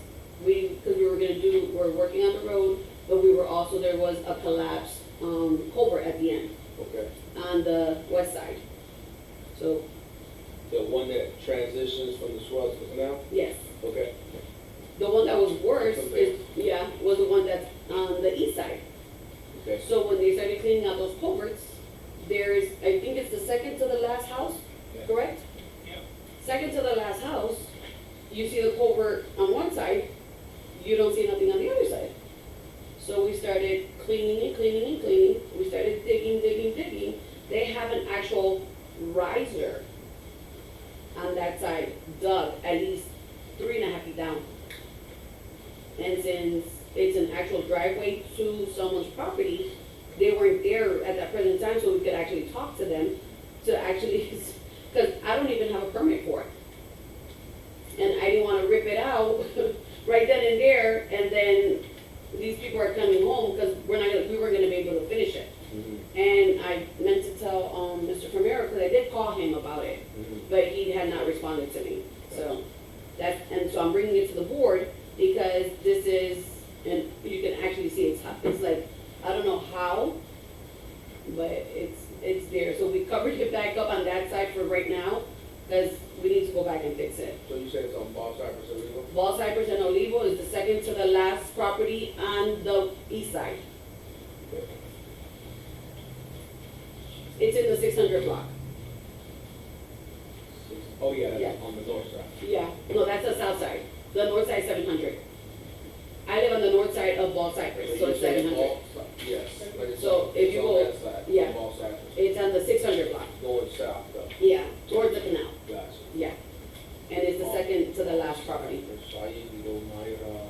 Because we're working on the road, but we were also, there was a collapsed, culvert at the end okay. on the west side. So, The one that transitions from the swell to the canal, yes, okay. the one that was worse was the one that's on the east side. Okay, So when they started cleaning out those culverts, there's, I think it's the second to the last house, Yeah. correct? Yeah. Second to the last house, you see the culvert on one side, you don't see nothing on the other side. So we started cleaning and cleaning and cleaning, we started digging. They have an actual riser on that side, dug at least 3.5 feet down. And since it's an actual driveway to someone's property, they weren't there at that present time, so we could actually talk to them to actually, because I don't even have a permit for it. And I didn't want to rip it out right then and there, and then these people are coming home because we weren't going to be able to finish it. And I meant to tell Mr. Romero, because I did call him about it, but he had not responded to me. So so I'm bringing it to the board because this is, and you can actually see it's like, I don't know how, but it's there. So we covered it back up on that side for right now, because we need to go back and fix it. so you said it's on Ball Cypress and Olivo? Ball Cypress and Olivo is the second to the last property on the east side. Okay. It's in the 600 block. Oh, yeah, Yeah. that's on the north side. Yeah, no, that's the south side. The north side 700. I live on the north side of Ball Cypress, so You it's said 700. Ball- Yes. But it's So on- if it's you on go- that side, yeah. Ball Cypress, It's on the 600 block. going south, though. Yeah, towards the canal. Gotcha. Yeah. And it's the second to the last property. So you can go Mayoral.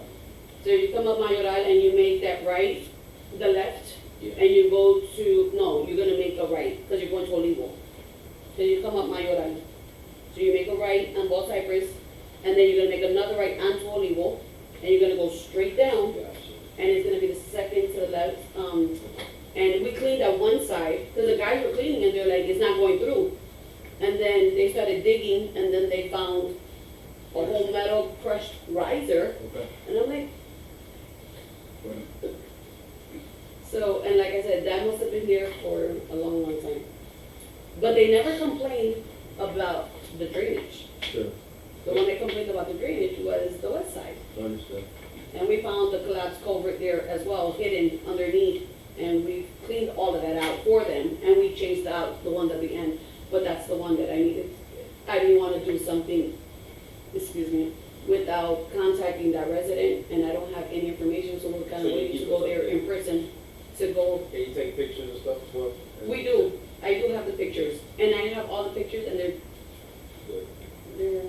So you come up Mayoral and you make that right, the left, Yeah. and you go to, no, you're gonna make a right, because you're going to Olivo. So you come up Mayoral. So you make a right on Ball Cypress, and then you're gonna make another right onto Olivo, and you're gonna go straight down, Gotcha. and it's gonna be the second to the left. And we cleaned that one side, because the guys were cleaning and they're like, it's not going through. And then they started digging, and then they found a whole metal crushed riser, Okay. and I'm like, so, and like I said, that must have been there for a long, long time. But they never complained about the drainage. Sure. The one that complained about the drainage was the west side. Understood. And we found the collapsed culvert there as well, hidden underneath And we cleaned all of that out for them, and we changed out the ones at the end, but that's the one that I needed. I didn't wanna do something, excuse me, without contacting that resident, and I don't have any information, so we're So kinda you waiting to keep go us there in updated. person to go. Can you take pictures and stuff as well? We do, I do have the pictures, and I have all the pictures, and Good. they're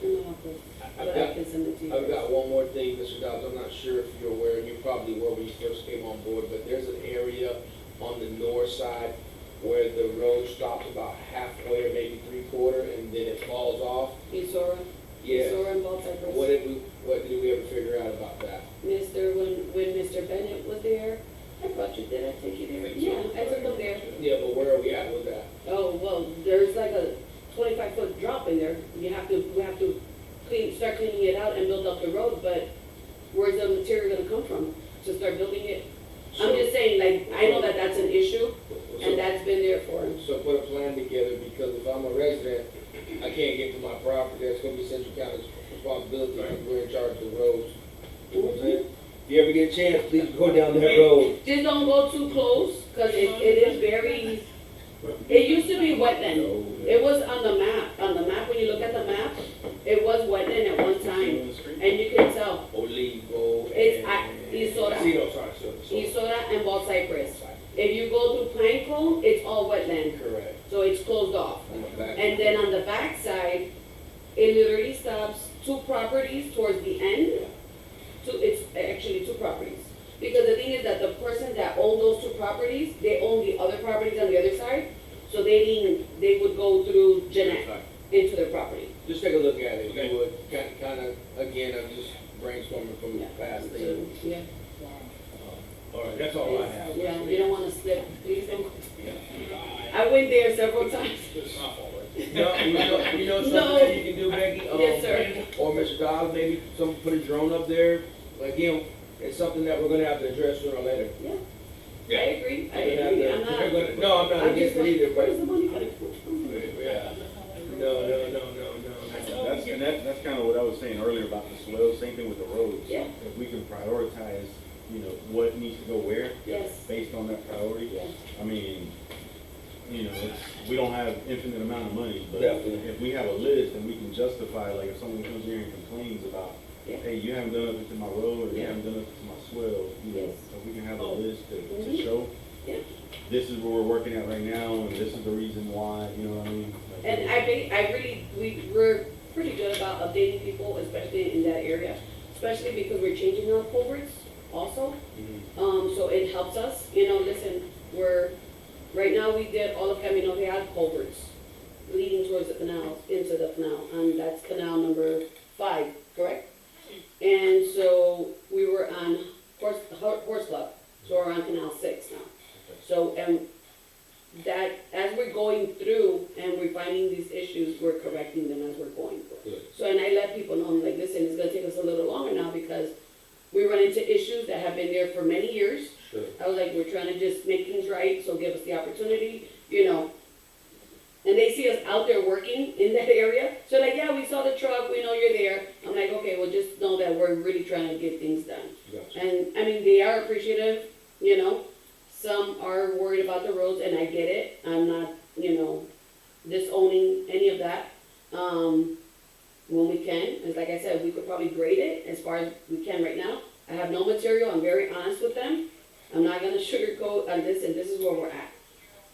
in my office, I've but I got, can send it to you. I've got one more thing, Mr. Dobbs, I'm not sure if you're aware, and you probably were when you first came on board, but there's an area on the north side where the road stops about halfway or maybe three-quarter, and then it falls off. Isora, Yeah. Isora and Bald Cypress. What did we ever figure out about that? When Mr. Bennett was there, I brought you, did I take you there? I think so. Yeah, I took him there. Yeah, but where are we at with that? Oh, well, there's like a 25-foot drop in there. We have to start cleaning it out and build up the road, but where's the material gonna come from to start building it? I'm just saying, like, I know that that's an issue, and that's been there for him. So put a plan together, because if I'm a resident, I can't get to my property, that's gonna be Central County's responsibility, because we're in charge of the roads. You know what I'm saying? If you ever get a chance, please go down that road. Just don't go too close, cause it is very, it used to be wetland. It was on the map, when you look at the map, it was wetland at one time, and you can tell. Olivo. It's Isora. Cedar, sorry. Isora and Bald Cypress. If you go through Pinecone, it's all wetland, Correct. so it's closed off. On the back. And then on the back side, it literally stops two properties towards the end. It's actually two properties. Because the thing is that the person that owned those two properties, they own the other properties on the other side. So they would go through Jeanette into their property. Just take a look at it, if you would, kind of, again, I'm just brainstorming from the past thing. Yeah, All right, that's all I have. yeah, you don't wanna slip, please don't. I went there several times. No, you know something No. that you can do, Becky? Yes, sir. Or Mr. Dobbs, maybe put a drone up there. Again, it's something that we're gonna have to address sooner or later. I agree, I'm not. No, I'm not I'm against just it like, either, where's but, the money coming from? yeah. No. That's kind of what I was saying earlier about the swell, same thing with the roads. Yeah. If we can prioritize, what needs to go where, Yes, based on that priority. yes. I mean, we don't have infinite amount of money, but Definitely. if we have a list and we can justify, like if someone comes here and complains about, Yeah. hey, you haven't done nothing to my road, or you Yeah. haven't done nothing to my swell, Yes. if we can have a Oh. list to Mhm. show, Yeah. this is where we're working at right now, and this is the reason why, you know what I mean? Like, And we're pretty good about updating people, especially in that area, especially because we're changing our culverts also. So it helps us, listen, right now we did all of Camino Real culverts leading towards the canal, into the canal, and that's canal number 5, correct? And so we were on Horse Club, so we're on canal 6 now. So, that, as we're going through and we're finding these issues, we're correcting them as we're going through. Good. So, and I let people know, I'm like, listen, it's gonna take us a little longer now because we run into issues that have been there for many years. Sure. I was like, we're trying to just make things right, so give us the opportunity, And they see us out there working in that area, so like, yeah, we saw the truck, we know you're there. I'm like, okay, well, just know that we're really trying to get things done. Gotcha. And, I mean, they are appreciative, Some are worried about the roads, and I get it. I'm not, disowning any of that. When we can, it's like I said, we could probably grade it as far as we can right now. I have no material, I'm very honest with them. I'm not gonna sugarcoat on this, and this is where we're at.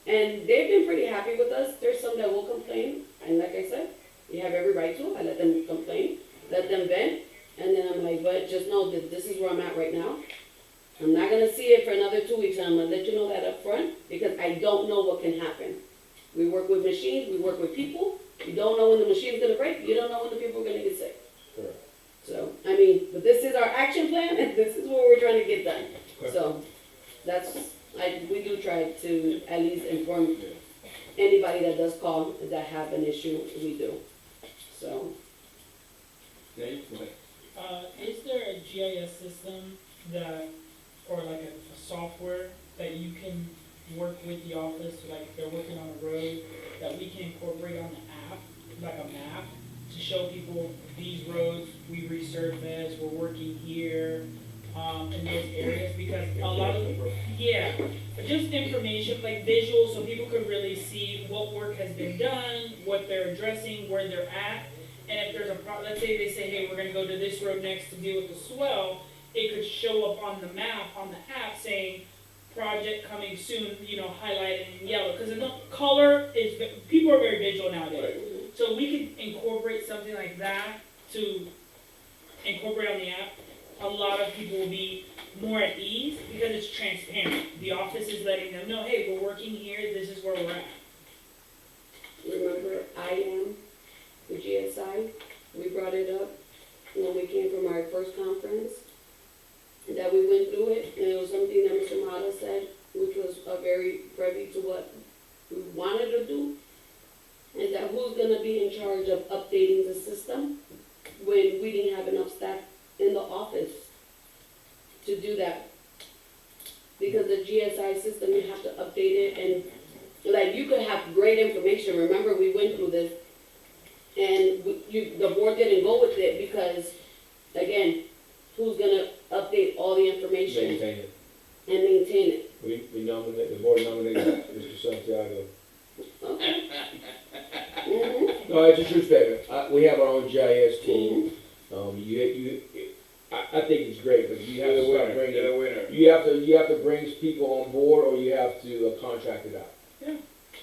And they've been pretty happy with us. There's some that will complain, and like I said, you have every right to. I let them complain, let them vent, and then I'm like, but just know that this is where I'm at right now. I'm not gonna see it for another 2 weeks, and I'm gonna let you know that up front, because I don't know what can happen. We work with machines, we work with people. You don't know when the machine's gonna break, you don't know when the people are gonna get sick. Correct. So, I mean, but this is our action plan, and this is what we're trying to get done. Okay. So, we do try to at least inform anybody that does call that have an issue, we do. So, Dave, go ahead. Is there a GIS system that, or like a software that you can work with the office, like if they're working on a road, that we can incorporate on the app, like a map, to show people these roads, we resurfaced, we're working here, in those areas? Because because a lot of, yeah, just information, like visuals, so people could really see what work has been done, what they're addressing, where they're at. And if there's a let's say they say, hey, we're gonna go to this road next to deal with the swell, it could show up on the map, on the app, saying, project coming soon, you know, highlighted in yellow, because the color is, people are very visual nowadays. So we could incorporate something like that to incorporate on the app. A lot of people will be more at ease because it's transparent. The office is letting them know, hey, we're working here, this is where we're at. Remember IM, the GSI, we brought it up when we came from our first conference, that we went through it, and it was something that Mr. Mata said, which was a very privy to what we wanted to do, is that who's gonna be in charge of updating the system when we didn't have enough staff in the office to do that? Because the GSI system, you have to update it, and like, you could have great information. Remember, we went through this, and the board didn't go with it because, again, who's gonna update all the information Maintain it. and maintain it? We nominate, the board nominated Mr. Santiago. Okay. Mhm. No, it's a true statement. We have our own GIS team. I think it's great, but you have to start bringing, winner. you have to bring people on board, or you have to contract it out. Yeah.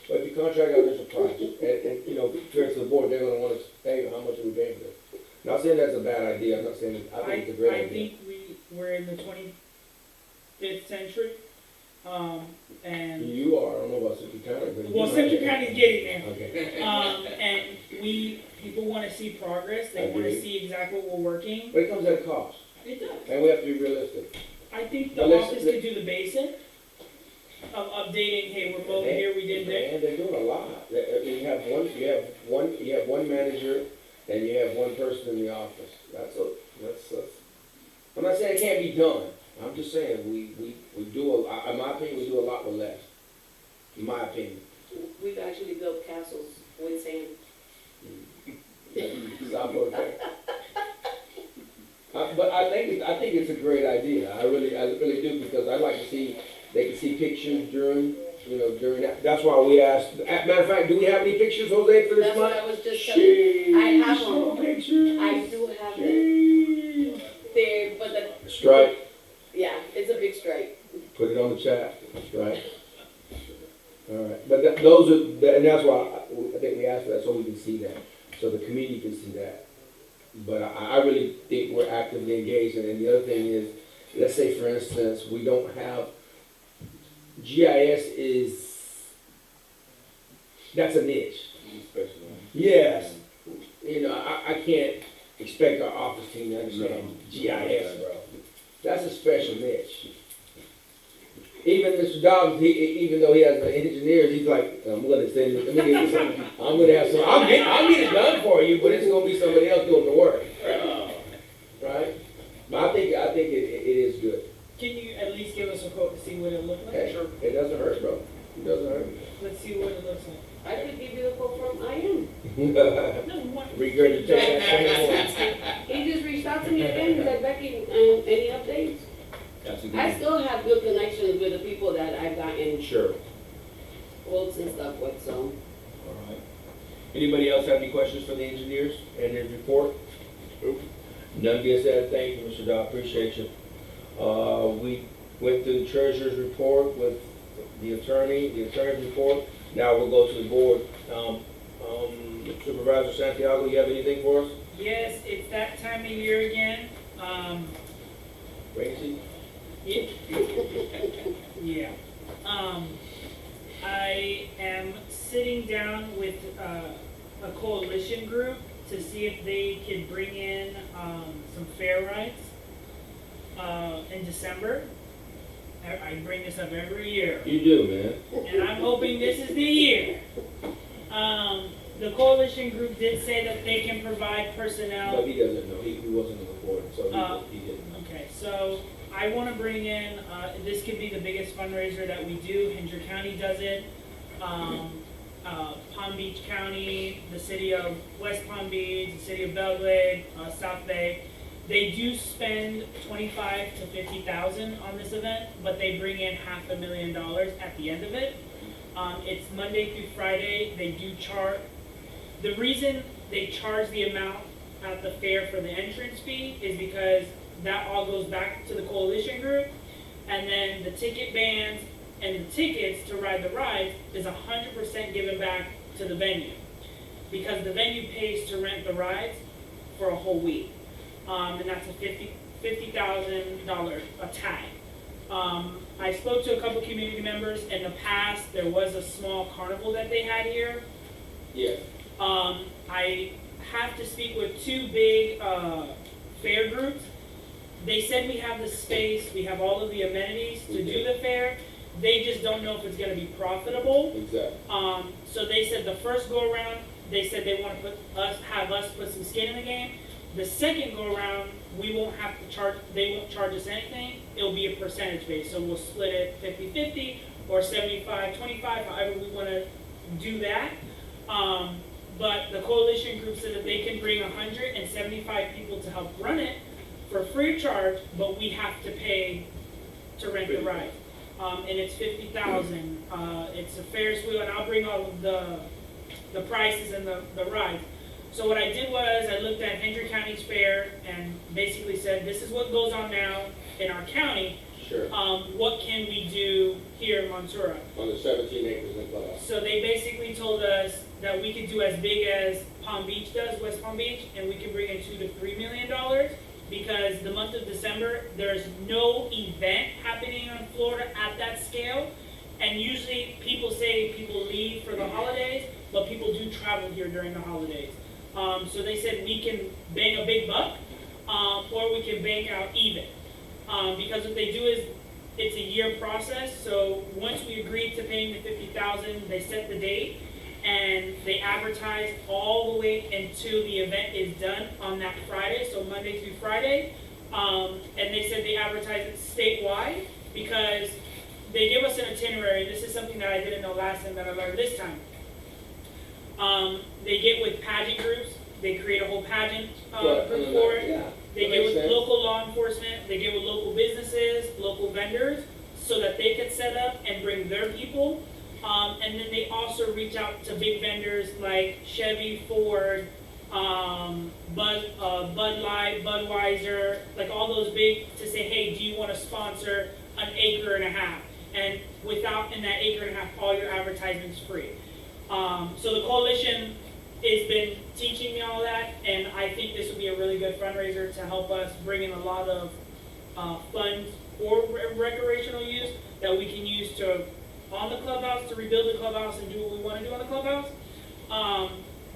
But if you contract out, there's a price, and you know, fair to the board, they're gonna wanna pay, how much are we paying for this? Not saying that's a bad idea, I'm not saying, I think it's a great I idea. think we're in the 25th century, and, You are, I don't know about Central County, but you well, might Central be. County's getting there. Okay, And people wanna see progress, they wanna Agreed. see exactly what we're working. but it comes at a cost, It does. and we have to be realistic. I think the But let's- office could do the basic of updating, hey, we're both here, we did this. And they're doing a lot. You have one manager, and you have one person in the office. That's, I'm not saying it can't be done. I'm just saying, we do, in my opinion, we do a lot with less. In my opinion. We've actually built castles with sand. Stop okay. But I think it's a great idea. I really do, because I like to see, they can see pictures during that. That's why we asked, matter of fact, do we have any pictures, Jose, for this That's what month? I was just telling. I have Show them. pictures. I do have it there, but Strike, yeah, it's a big strike. put it on the chat, right? All right, but those are, and that's why I think we asked for that, so we can see that, so the community can see that. But I really think we're actively engaged, and the other thing is, let's say for instance, we don't have, GIS that's a niche. Yes. You know, I can't expect our office team to understand GIS, bro. That's a special niche. Even Mr. Dobbs, even though he has the engineers, he's like, I'm gonna send it, let me get you something. I'm gonna have some, I'll get it done for you, but it's gonna be somebody else doing the work. Right? But I think it is good. Can you at least give us a quote to see what it looks like? Hey, it doesn't hurt, bro. It doesn't hurt. Let's see what it looks like. I could give you the quote from IM. No, what? Regurgitate that same He just reached out to me again, he's like, Becky, any updates? That's a good I one. still have good connections with the people that I've gotten Sure. quotes and stuff with, so. All right. Anybody else have any questions for the engineers and their report? None being said, thank you, Mr. Dodd, appreciate you. We went through the treasurer's report with the attorney's report. Now we'll go to the board. Supervisor Santiago, you have anything for us? Yes, it's that time of year again. Racy? Yeah. Yeah. I am sitting down with a coalition group to see if they could bring in some fair rights in December. I bring this up every year, You do, man. and I'm hoping this is the year. The coalition group did say that they can provide personnel. But he doesn't know. He wasn't on the board, so he didn't know. Okay, so I want to bring in, this could be the biggest fundraiser that we do. Hendry County does it. Palm Beach County, the city of West Palm Beach, the city of Belgrade, South Bay. They do spend 25 to 50,000 on this event, but they bring in $500,000 at the end of it. It's Monday through Friday. They do charge. The reason they charge the amount at the fair for the entrance fee is because that all goes back to the coalition group, and then the ticket bans and the tickets to ride the rides is 100% given back to the venue, because the venue pays to rent the rides for a whole week, and that's a $50,000 a tag. I spoke to a couple community members. In the past, there was a small carnival that they had here. Yeah. I have to speak with two big fair groups. They said we have the space, we have all of the amenities to do the fair. They just don't know if it's going to be profitable. Exactly. So they said the first go around, they said they want to have us put some skin in the game. The second go around, we won't have to charge. They won't charge us anything. It'll be a percentage base, so we'll split it 50-50 or 75-25, however we want to do that. But the coalition group said that they can bring 175 people to help run it for free of charge, but we have to pay to rent the ride. And it's 50,000. It's a Ferris wheel, and I'll bring all of the prices and the rides. So what I did was I looked at Hendry County's fair and basically said, this is what goes on now in our county. Sure. What can we do here in Montura? On the 17 acres in Clubhouse. So they basically told us that we could do as big as Palm Beach does, West Palm Beach, and we could bring in $2 to $3 million, because the month of December, there's no event happening on Florida at that scale. And usually people say people leave for the holidays, but people do travel here during the holidays. So they said we can bang a big buck, or we can bank out even. Because what they do is, it's a year process. So once we agreed to paying the $50,000, they set the date, and they advertise all the way until the event is done on that Friday, so Monday through Friday. And they said they advertise it statewide, because they give us an itinerary. This is something that I didn't know last time that I learned this time. They get with pageant groups. They create a whole pageant group for it. Yeah. They get with local law enforcement. They get with local businesses, local vendors, so that they can set up and bring their people. And then they also reach out to big vendors like Chevy, Ford, Bud Light, Budweiser, like all those big, to say, hey, do you want to sponsor an acre and a half? And in that acre and a half, all your advertisements free. So the coalition has been teaching me all that, and I think this would be a really good fundraiser to help us bring in a lot of funds for recreational use that we can use on the clubhouse, to rebuild the clubhouse and do what we want to do on the clubhouse.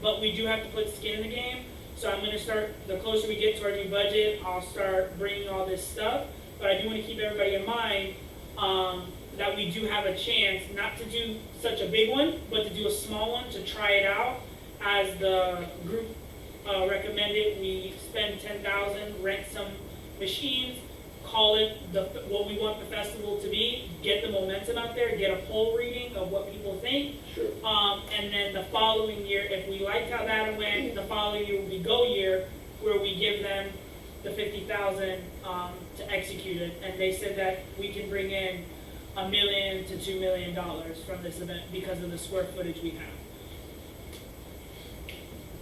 But we do have to put skin in the game. So I'm going to start, the closer we get to our new budget, I'll start bringing all this stuff. But I do want to keep everybody in mind that we do have a chance not to do such a big one, but to do a small one to try it out. As the group recommended, we spend $10,000, rent some machines, call it what we want the festival to be, get the momentum out there, get a poll reading of what people think. Sure. And then the following year, if we liked how that went, the following year will be go year, where we give them the $50,000 to execute it. And they said that we can bring in $1 million to $2 million from this event because of the square footage we have.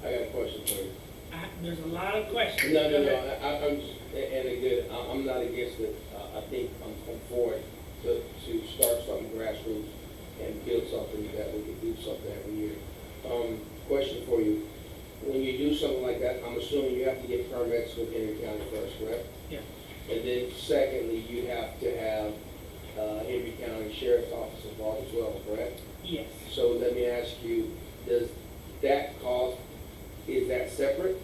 I got a question for you. There's a lot of questions. No. I'm just, and again, I'm not against it. I think I'm for it to start something grassroots and build something that we can do something every year. Question for you. When you do something like that, I'm assuming you have to get permits with Henry County first, correct? Yeah. And then secondly, you have to have Henry County Sheriff's Office involved as well, correct? Yes. So let me ask you, does that cost, is that separate?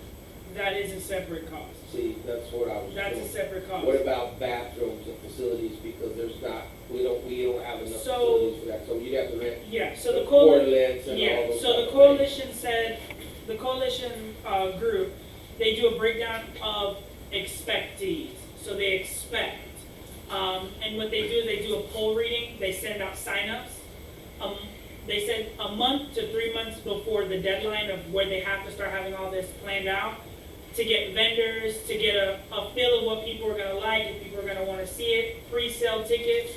That is a separate cost. See, that's what I was. That's a separate cost. What about bathrooms and facilities, because there's not, we don't have enough So- facilities for that, so you'd have to rent. Yeah, so the Portlets and all yeah, those so type the of coalition said, the coalition group, they do a breakdown of expectees. So they expect. And what they do is they do a poll reading, they send out signups. They said a month to 3 months before the deadline of where they have to start having all this planned out, to get vendors, to get a feel of what people are gonna like, if people are gonna wanna see it, pre-sale tickets,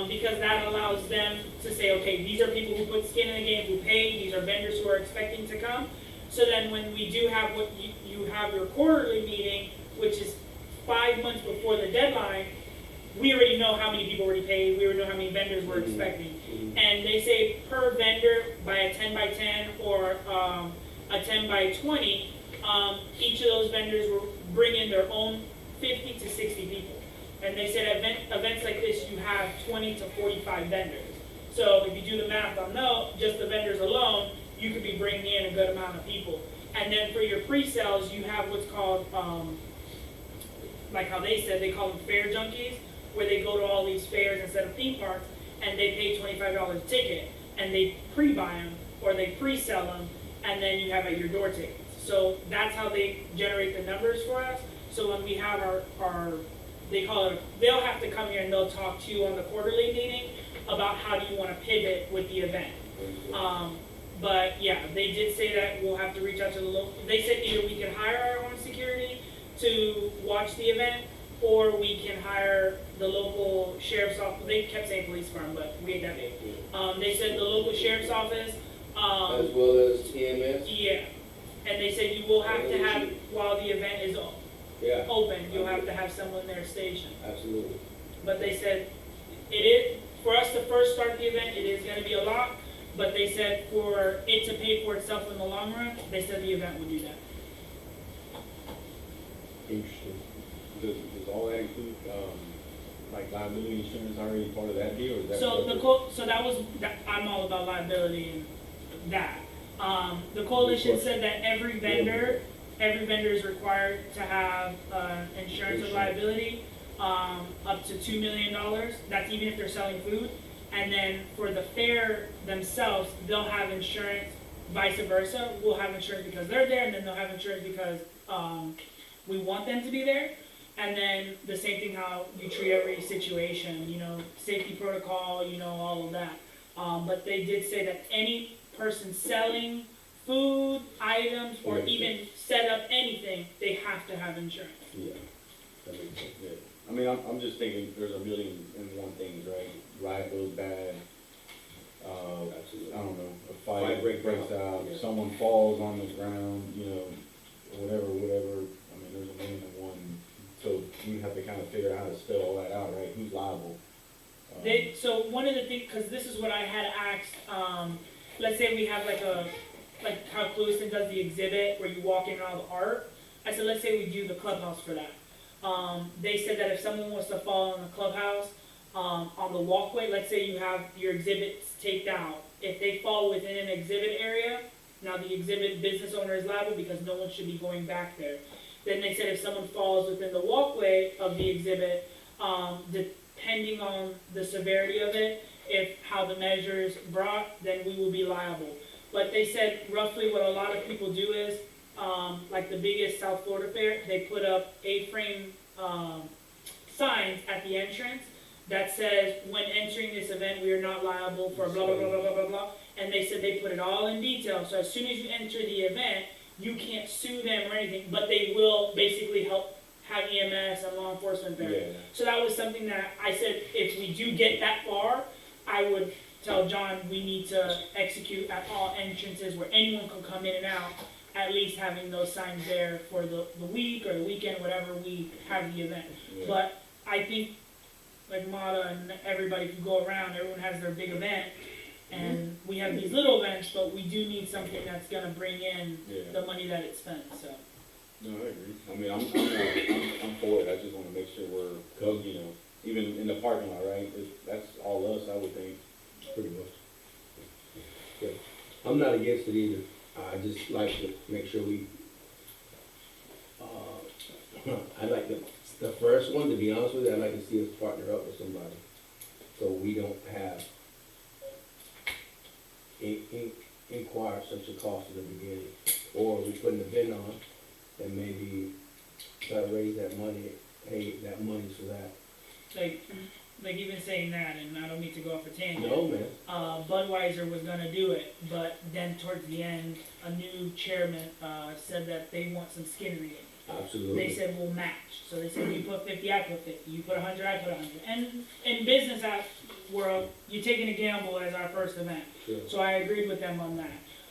because that allows them to say, okay, these are people who put skin in the game, who paid, these are vendors who are expecting to come. So then when we do have what you have your quarterly meeting, which is 5 months before the deadline, we already know how many people already paid, we already know how many vendors we're expecting. And they say per vendor, by a 10 by 10 or a 10 by 20, each of those vendors will bring in their own 50 to 60 people. And they said events like this, you have 20 to 45 vendors. So if you do the math on just the vendors alone, you could be bringing in a good amount of people. And then for your pre-sales, you have what's called, like how they said, they call them fair junkies, where they go to all these fairs instead of theme parks, and they pay $25 a ticket, and they pre-buy them, or they pre-sell them, and then you have at your door tickets. So that's how they generate the numbers for us. So when we have our they call it, they'll have to come here and they'll talk to you on the quarterly meeting about how do you want to pivot with the event. But yeah, they did say that we'll have to reach out to the local, they said either we can hire our own security to watch the event, or we can hire the local sheriff's office. They kept saying police firm, but we ain't that big. They said the local sheriff's office. As well as EMS? Yeah, and they said you will have to have, while the event is Yeah, open, you'll have to have someone there stationed. absolutely. But they said, it is, for us to first start the event, it is gonna be a lot, but they said for it to pay for itself in the long run, they said the event would do that. Interesting. Does all that include, like liability insurance already part of that deal, or is that? So I'm all about liability and that. The coalition said that every vendor is required to have, insurance of liability, up to $2 million. That's even if they're selling food. And then for the fair themselves, they'll have insurance, vice versa. We'll have insurance because they're there, and then they'll have insurance because, we want them to be there. And then the same thing, how you treat every situation, safety protocol, all of that. But they did say that any person selling food, items, or even set up anything, they have to have insurance. Yeah, that makes sense. Yeah. I mean, I'm just thinking there's a million and one things, right? Riot goes bad, Absolutely. I don't know, a Fight fight breaks breaks out. out, Yeah. someone falls on the ground, whatever. I mean, there's a million and one. So we have to kind of figure out how to spell all that out, right? Who's liable? So one of the things, because this is what I had asked, let's say we have like how Clueston does the exhibit where you walk in and all the art. I said, let's say we do the clubhouse for that. They said that if someone wants to fall in the clubhouse, on the walkway, let's say you have your exhibits taped out. If they fall within an exhibit area, now the exhibit business owner is liable because no one should be going back there. Then they said if someone falls within the walkway of the exhibit, depending on the severity of it, if how the measure is brought, then we will be liable. But they said roughly what a lot of people do is, like the biggest South Florida fair, they put up A-frame signs at the entrance that says, when entering this event, we are not liable for blah, blah, blah, blah, blah, blah, blah. And they said they put it all in detail, so as soon as you enter the event, you can't sue them or anything, but they will basically help have EMS and law enforcement there. Yeah. So that was something that I said, if we do get that far, I would tell John we need to execute at all entrances where anyone can come in and out, at least having those signs there for the week or the weekend, whatever we have the event. Yeah. But I think, like Mata and everybody, if you go around, everyone has their big event, and we have these little events, but we do need something that's gonna bring in Yeah. the money that it spent, so. No, I agree. I mean, I'm for it. I just want to make sure we're, even in the parking lot, right? That's all us, I would think. Pretty much. Yeah. I'm not against it either. I just like to make sure we, I like the first one, to be honest with you, I'd like to see us partner up with somebody. So we don't have inquire such a cost at the beginning. Or we put an event on and maybe try to raise that money, pay that money for that. Like, like even saying that, and I don't mean to go off a tangent. No, man. Budweiser was gonna do it, but then towards the end, a new chairman, said that they want some skin in the game. They Absolutely. said we'll match. So they said you put 50, I put 50. You put 100, I put 100. And in business world, you're taking a gamble as our first event. Sure. So I agreed with them on that.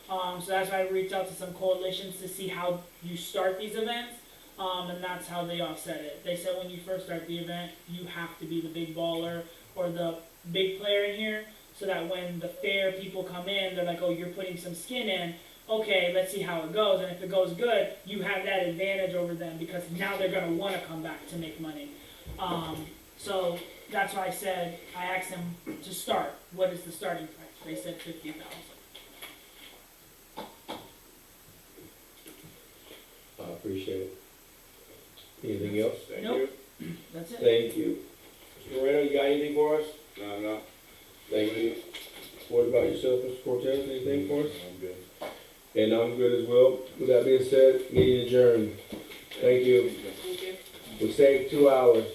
So that's why I reached out to some coalitions to see how you start these events. And that's how they offset it. They said when you first start the event, you have to be the big baller or the big player in here, so that when the fair people come in, they're like, oh, you're putting some skin in. Okay, let's see how it goes. And if it goes good, you have that advantage over them because now they're going to want to come back to make money. So that's why I asked them to start. What is the starting price? They said 50,000. I appreciate it. Anything else? Thank Nope. you. That's it. Thank you. Mr. Moreno, you got anything for us? No. Thank you. What about yourself, Mr. Cortez? Anything for us? I'm good. And I'm good as well. With that being said, meeting adjourned. Thank you. Thank you. We saved 2 hours.